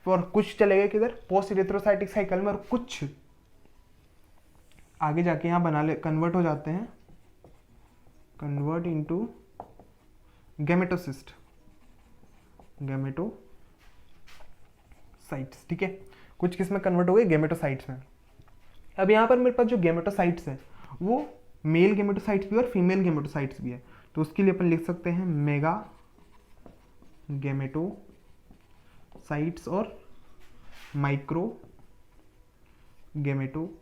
और कुछ चले गए किधर, पोस्ट इरिथ्रोसाइटिक साइकिल में, और कुछ आगे जाके यहाँ बना ले कन्वर्ट हो जाते हैं, कन्वर्ट इनटू गैमेटोसिस्ट, गैमेटोसाइट्स, ठीक है। कुछ किस में कन्वर्ट हो गए, गैमेटोसाइट्स में। अब यहाँ पर मेरे पास जो गैमेटोसाइट्स है वो मेल गैमेटोसाइट्स भी और फीमेल गैमेटोसाइट्स भी है। तो उसके लिए अपन लिख सकते हैं मेगा गैमेटोसाइट्स और माइक्रो गैमेटोसाइट्स।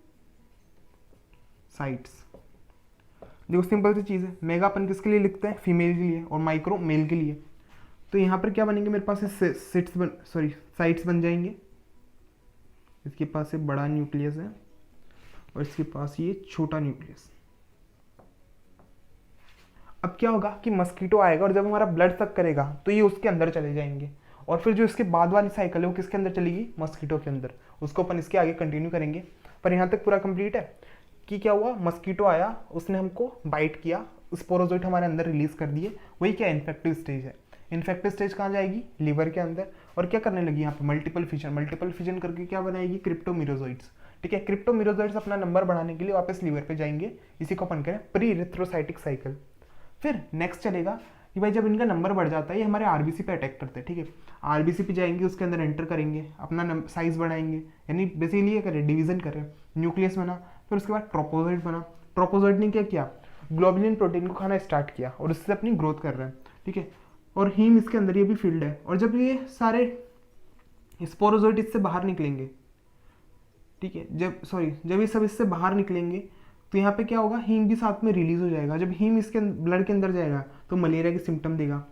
देखो सिंपल सी चीज़ है, मेगा अपन किसके लिए लिखते हैं, फीमेल के लिए, और माइक्रो मेल के लिए। तो यहाँ पर क्या बनेंगे, मेरे पास साइट्स बन जाएंगे। इसके पास एक बड़ा न्यूक्लियस है और इसके पास ये छोटा न्यूक्लियस। अब क्या होगा कि मस्कीटो आएगा और जब हमारा ब्लड सक करेगा तो ये उसके अंदर चले जाएंगे, और फिर जो इसके बाद वाली साइकिल है वो किसके अंदर चलेगी, मस्कीटो के अंदर। उसको अपन इसके आगे कंटिन्यू करेंगे। पर यहाँ तक पूरा कंप्लीट है कि क्या हुआ, मस्कीटो आया, उसने हमको बाइट किया स्पोरोजोइट हमारे अंदर रिलीज कर दिए, वही क्या इन्फेक्टिव स्टेज है। इन्फेक्टिव स्टेज कहाँ जाएगी, लीवर के अंदर, और क्या करने लगी यहाँ पे मल्टीपल फिजन करके क्या बनाएगी, क्रिप्टोमिरोजोइट्स। ठीक है, क्रिप्टोमिरोजोइट्स अपना नंबर बढ़ाने के लिए वापस लीवर पे जाएंगे, इसी को अपन करें प्री इरिथ्रोसाइटिक साइकिल। फिर नेक्स्ट चलेगा कि भाई जब इनका नंबर बढ़ जाता है ये हमारे आरबीसी पे अटैक करते हैं। ठीक है, आरबीसी पे जाएंगे, उसके अंदर एंटर करेंगे, अपना साइज बढ़ाएंगे, यानी बेसिकली ये करें डिवीजन करें, न्यूक्लियस बना, फिर उसके बाद ट्रोपोजोइट बना। ट्रोपोजोइट ने क्या किया, ग्लोबुलिन प्रोटीन को खाना स्टार्ट किया और उससे अपनी ग्रोथ कर रहे हैं। ठीक है, और हीम इसके अंदर ये भी फील्ड है, और जब ये सारे स्पोरोजोइट इससे बाहर निकलेंगे, ठीक है, जब ये सब इससे बाहर निकलेंगे तो यहाँ पे क्या होगा, हीम भी साथ में रिलीज हो जाएगा। जब हीम इसके ब्लड के अंदर जाएगा तो मलेरिया के सिम्टम देगा,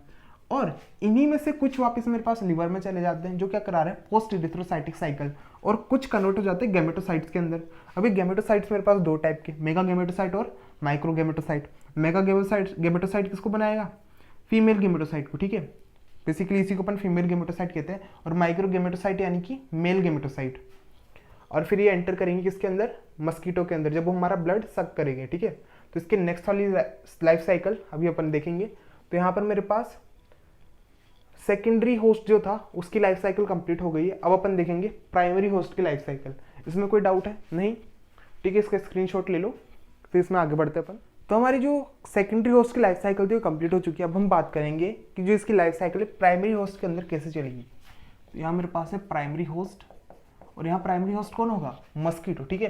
और इन्हीं में से कुछ वापस मेरे पास लिवर में चले जाते हैं, जो क्या करा रहे हैं, पोस्ट इरिथ्रोसाइटिक साइकिल, और कुछ कन्वर्ट हो जाते हैं गैमेटोसाइट्स के अंदर। अभी गैमेटोसाइट्स मेरे पास दो टाइप के, मेगा गैमेटोसाइट और माइक्रो गैमेटोसाइट। मेगा गैमेटोसाइट किसको बनाएगा, फीमेल गैमेटोसाइट को। ठीक है, बेसिकली इसी को अपन फीमेल गैमेटोसाइट कहते हैं, और माइक्रो गैमेटोसाइट यानी कि मेल गैमेटोसाइट। और फिर ये एंटर करेंगे किसके अंदर, मस्कीटो के अंदर, जब वो हमारा ब्लड सक करेंगे। ठीक है, तो इसके नेक्स्ट वाली लाइफ साइकिल अभी अपन देखेंगे। तो यहाँ पर मेरे पास सेकेंडरी होस्ट जो था उसकी लाइफ साइकिल कंप्लीट हो गई है। अब अपन देखेंगे प्राइमरी होस्ट की लाइफ साइकिल। इसमें कोई डाउट है नहीं? ठीक है, इसका स्क्रीनशॉट ले लो, फिर इसमें आगे बढ़ते अपन। तो हमारी जो सेकेंडरी होस्ट की लाइफ साइकिल थी वो कंप्लीट हो चुकी है। अब हम बात करेंगे कि जो इसकी लाइफ साइकिल है प्राइमरी होस्ट के अंदर कैसे चलेगी। तो यहाँ मेरे पास है प्राइमरी होस्ट, और यहाँ प्राइमरी होस्ट कौन होगा, मस्कीटो। ठीक है,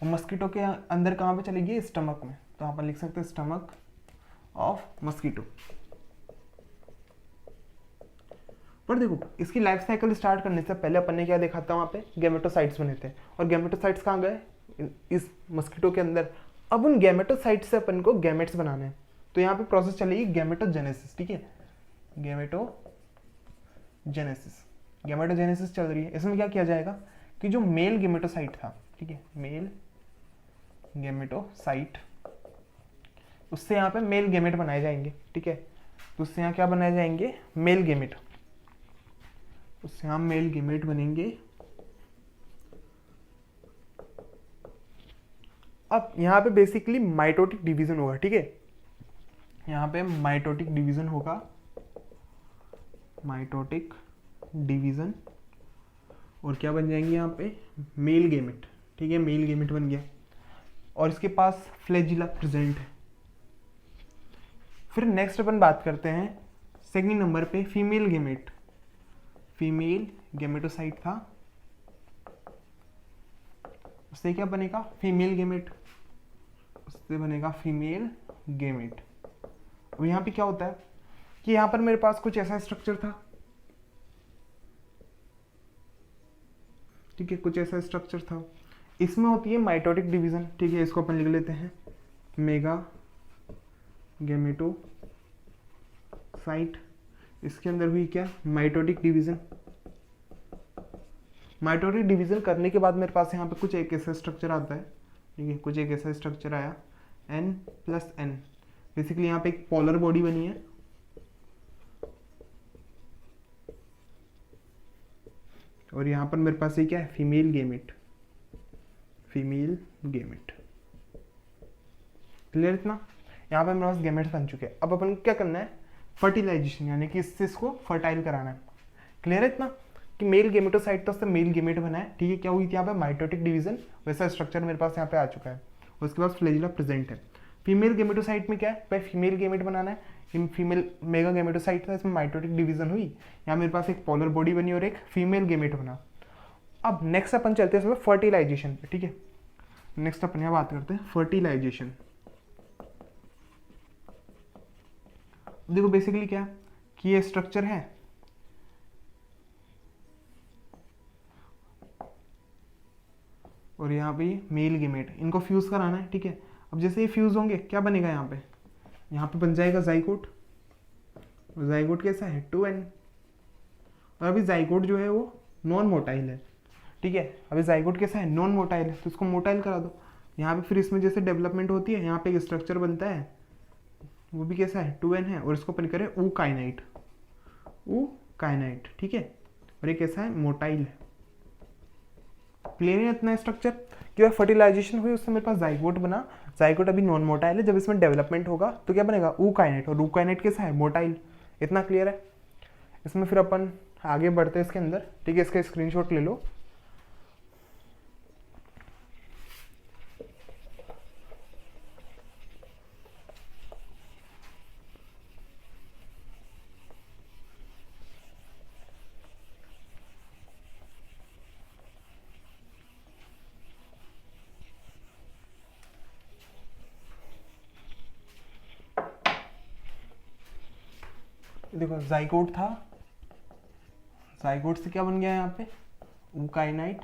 और मस्कीटो के अंदर कहाँ पे चलेगी, स्टमक में। तो यहाँ पर लिख सकते हैं स्टमक ऑफ मस्कीटो। पर देखो इसकी लाइफ साइकिल स्टार्ट करने से पहले अपन ने क्या देखा था, वहाँ पे गैमेटोसाइट्स बने थे, और गैमेटोसाइट्स कहाँ गए, इस मस्कीटो के अंदर। अब उन गैमेटोसाइट्स से अपन को गैमेट्स बनाने हैं, तो यहाँ पे प्रोसेस चलेगी गैमेटोजेनेसिस। ठीक है, गैमेटोजेनेसिस चल रही है। इसमें क्या किया जाएगा कि जो मेल गैमेटोसाइट था, ठीक है, मेल गैमेटोसाइट, उससे यहाँ पे मेल गैमेट बनाए जाएंगे। ठीक है, तो उससे यहाँ क्या बनाए जाएंगे, मेल गैमेट, उससे यहाँ मेल गैमेट बनेंगे। अब यहाँ पे बेसिकली माइटोटिक डिवीजन होगा। ठीक है, यहाँ पे माइटोटिक डिवीजन होगा, माइटोटिक डिवीजन, और क्या बन जाएंगे यहाँ पे, मेल गैमेट। ठीक है, मेल गैमेट बन गया, और इसके पास फ्लैजिला प्रेजेंट है। फिर नेक्स्ट अपन बात करते हैं सेकंड नंबर पे फीमेल गैमेट। फीमेल गैमेटोसाइट था, उससे क्या बनेगा, फीमेल गैमेट, उससे बनेगा फीमेल गैमेट। अब यहाँ पे क्या होता है कि यहाँ पर मेरे पास कुछ ऐसा स्ट्रक्चर था। ठीक है, कुछ ऐसा स्ट्रक्चर था, इसमें होती है माइटोटिक डिवीजन। ठीक है, इसको अपन लिख लेते हैं मेगा गैमेटोसाइट। इसके अंदर हुई क्या, माइटोटिक डिवीजन। माइटोटिक डिवीजन करने के बाद मेरे पास यहाँ पे कुछ एक ऐसा स्ट्रक्चर आता है। ठीक है, कुछ एक ऐसा स्ट्रक्चर आया N+N। बेसिकली यहाँ पे एक पोलर बॉडी बनी है, और यहाँ पर मेरे पास ये क्या है, female gamete, female gamete. Clear इतना? यहाँ पे मेरे पास गैमेट्स बन चुके हैं। अब अपन क्या करना है, फर्टिलाइजेशन, यानी कि इससे इसको फर्टाइल कराना है। क्लियर है इतना कि मेल गैमेटोसाइट तो उससे मेल गैमेट बना है। ठीक है, क्या हुई थी यहाँ पे, माइटोटिक डिवीजन, वैसा स्ट्रक्चर मेरे पास यहाँ पे आ चुका है। उसके बाद फ्लैजिला प्रेजेंट है। फीमेल गैमेटोसाइट में क्या है, भाई फीमेल गैमेट बनाना है। फीमेल मेगा गैमेटोसाइट था, इसमें माइटोटिक डिवीजन हुई, यहाँ मेरे पास एक पोलर बॉडी बनी और एक फीमेल गैमेट बना। अब नेक्स्ट अपन चलते हैं इसमें फर्टिलाइजेशन पे। ठीक है, नेक्स्ट अपन यहाँ बात करते हैं फर्टिलाइजेशन। देखो बेसिकली क्या कि ये स्ट्रक्चर है, और यहाँ पे मेल गैमेट, इनको फ्यूज कराना है। ठीक है, अब जैसे ये फ्यूज होंगे क्या बनेगा, यहाँ पे बन जाएगा जाइगोट। जाइगोट कैसा है, 2n। और अभी जाइगोट जो है वो नॉन मोटाइल है। ठीक है, अभी जाइगोट कैसा है, नॉन मोटाइल है, तो इसको मोटाइल करा दो। यहाँ पे फिर इसमें जैसे डेवलपमेंट होती है, यहाँ पे एक स्ट्रक्चर बनता है, वो भी कैसा है, 2n है, और इसको अपन करें ऊकाइनाइट, ऊकाइनाइट। ठीक है, और ये कैसा है, मोटाइल है। क्लियर है इतना स्ट्रक्चर कि फर्टिलाइजेशन हुई, उससे मेरे पास जाइगोट बना, जाइगोट अभी नॉन मोटाइल है, जब इसमें डेवलपमेंट होगा तो क्या बनेगा, ऊकाइनेट, और ऊकाइनेट कैसा है, मोटाइल। इतना क्लियर है। इसमें फिर अपन आगे बढ़ते हैं इसके अंदर, ठीक है, इसका स्क्रीनशॉट ले लो। देखो जाइगोट था, जाइगोट से क्या बन गया यहाँ पे, ऊकाइनाइट।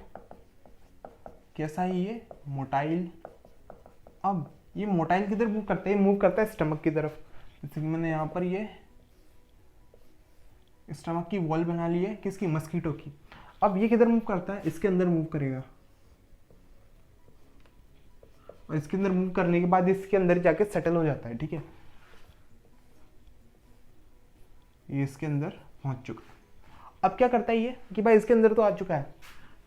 कैसा है ये, मोटाइल। अब ये मोटाइल किधर मूव करता है, मूव करता है स्टमक की तरफ। जैसे कि मैंने यहाँ पर ये स्टमक की वॉल बना ली है, किसकी, मस्कीटो की। अब ये किधर मूव करता है, इसके अंदर मूव करेगा, और इसके अंदर मूव करने के बाद इसके अंदर जाके सेटल हो जाता है, ठीक है। ये इसके अंदर पहुंच चुका है। अब क्या करता है ये कि भाई इसके अंदर तो आ चुका है,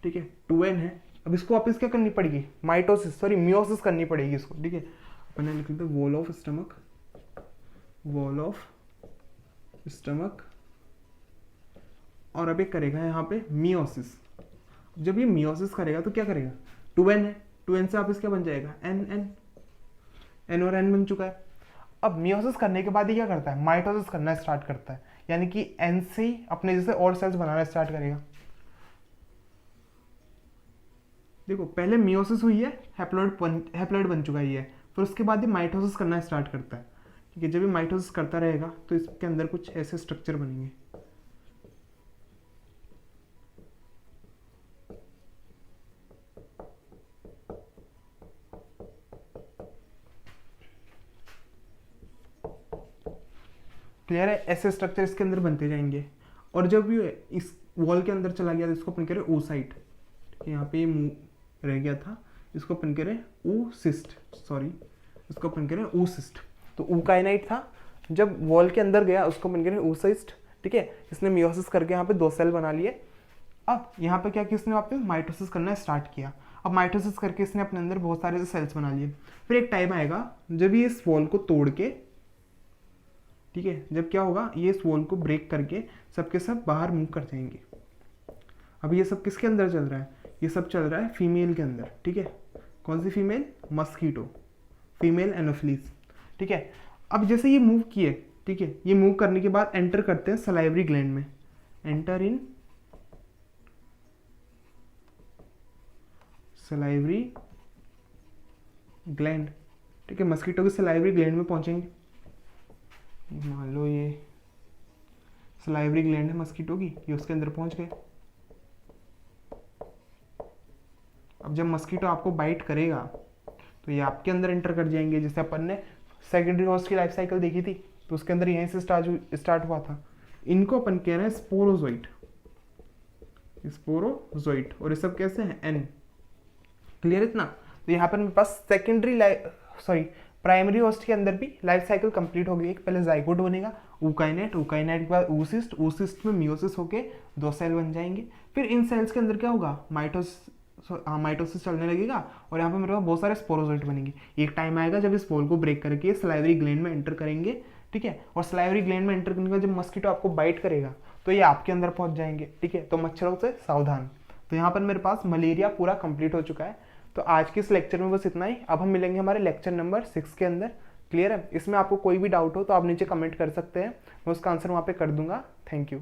ठीक है, 2n है। अब इसको वापस क्या करनी पड़ेगी, माइटोसिस, सॉरी मियोसिस करनी पड़ेगी इसको, ठीक है। अपने लिख लेते wall of stomach, wall of stomach, और अब ये करेगा यहाँ पे मियोसिस। जब ये मियोसिस करेगा तो क्या करेगा, 2n है, 2n से वापस क्या बन जाएगा, n और n बन चुका है। अब मियोसिस करने के बाद ये क्या करता है, माइटोसिस करना स्टार्ट करता है, यानी कि n से अपने जैसे और सेल्स बनाना स्टार्ट करेगा। देखो पहले मियोसिस हुई है, हैप्लॉइड बन चुका है ये, फिर उसके बाद ये माइटोसिस करना स्टार्ट करता है, ठीक है। जब ये माइटोसिस करता रहेगा तो इसके अंदर कुछ ऐसे स्ट्रक्चर बनेंगे। क्लियर है, ऐसे स्ट्रक्चर इसके अंदर बनते जाएंगे। और जब ये इस वॉल के अंदर चला गया तो इसको अपन कह रहे हैं oocyte, ठीक है। यहाँ पे ये मुंह रह गया था, इसको अपन कह रहे हैं oocyst, सॉरी, इसको अपन कह रहे हैं oocyst। तो ऊकाइनाइट था, जब वॉल के अंदर गया उसको अपन कह रहे हैं oocyst, ठीक है। इसने मियोसिस करके यहाँ पे 2 सेल बना लिए। अब यहाँ पे क्या किया इसने, वापस माइटोसिस करना स्टार्ट किया। अब माइटोसिस करके इसने अपने अंदर बहुत सारे सेल्स बना लिए। फिर एक टाइम आएगा जब ये इस वॉल को तोड़ के, ठीक है, जब क्या होगा, ये इस वॉल को ब्रेक करके सबके सब बाहर मूव कर जाएंगे। अब ये सब किसके अंदर चल रहा है, ये सब चल रहा है फीमेल के अंदर, ठीक है। कौन सी फीमेल, मस्कीटो, फीमेल एनोफिलीज, ठीक है। अब जैसे ये मूव किए, ठीक है, ये मूव करने के बाद एंटर करते हैं सलाइवरी ग्लैंड में, एंटर इन सलाइवरी ग्लैंड, ठीक है। मस्कीटो के सलाइवरी ग्लैंड में पहुंचेंगे। मान लो ये सलाइवरी ग्लैंड है मस्कीटो की, ये उसके अंदर पहुंच गए। अब जब मस्कीटो आपको बाइट करेगा तो ये आपके अंदर एंटर कर जाएंगे। जैसे अपन ने सेकेंडरी होस्ट की लाइफ साइकिल देखी थी, तो उसके अंदर यहीं से स्टार्ट हुआ था। इनको अपन कह रहे हैं स्पोरोजोइट, स्पोरोजोइट। और ये सब कैसे हैं, एन। क्लियर इतना। तो यहाँ पर मेरे पास प्राइमरी होस्ट के अंदर भी लाइफ साइकिल कंप्लीट हो गई। पहले जाइगोट बनेगा, ऊकाइनेट, ऊकाइनेट के बाद oocyst, oocyst में मियोसिस होके 2 सेल बन जाएंगे। फिर इन सेल्स के अंदर क्या होगा, माइटोसिस चलने लगेगा, और यहाँ पे मेरे पास बहुत सारे स्पोरोजोइट बनेंगे। एक टाइम आएगा जब इस वॉल को ब्रेक करके सलाइवरी ग्लैंड में एंटर करेंगे, ठीक है। और सलाइवरी ग्लैंड में एंटर करने के बाद जब मस्कीटो आपको बाइट करेगा तो ये आपके अंदर पहुंच जाएंगे, ठीक है। तो मच्छरों से सावधान। तो यहाँ पर मेरे पास मलेरिया पूरा कंप्लीट हो चुका है। तो आज के इस लेक्चर में बस इतना ही। अब हम मिलेंगे हमारे लेक्चर नंबर 6 के अंदर। क्लियर है। इसमें आपको कोई भी डाउट हो तो आप नीचे कमेंट कर सकते हैं, मैं उसका आंसर वहाँ पे कर दूंगा। Thank you.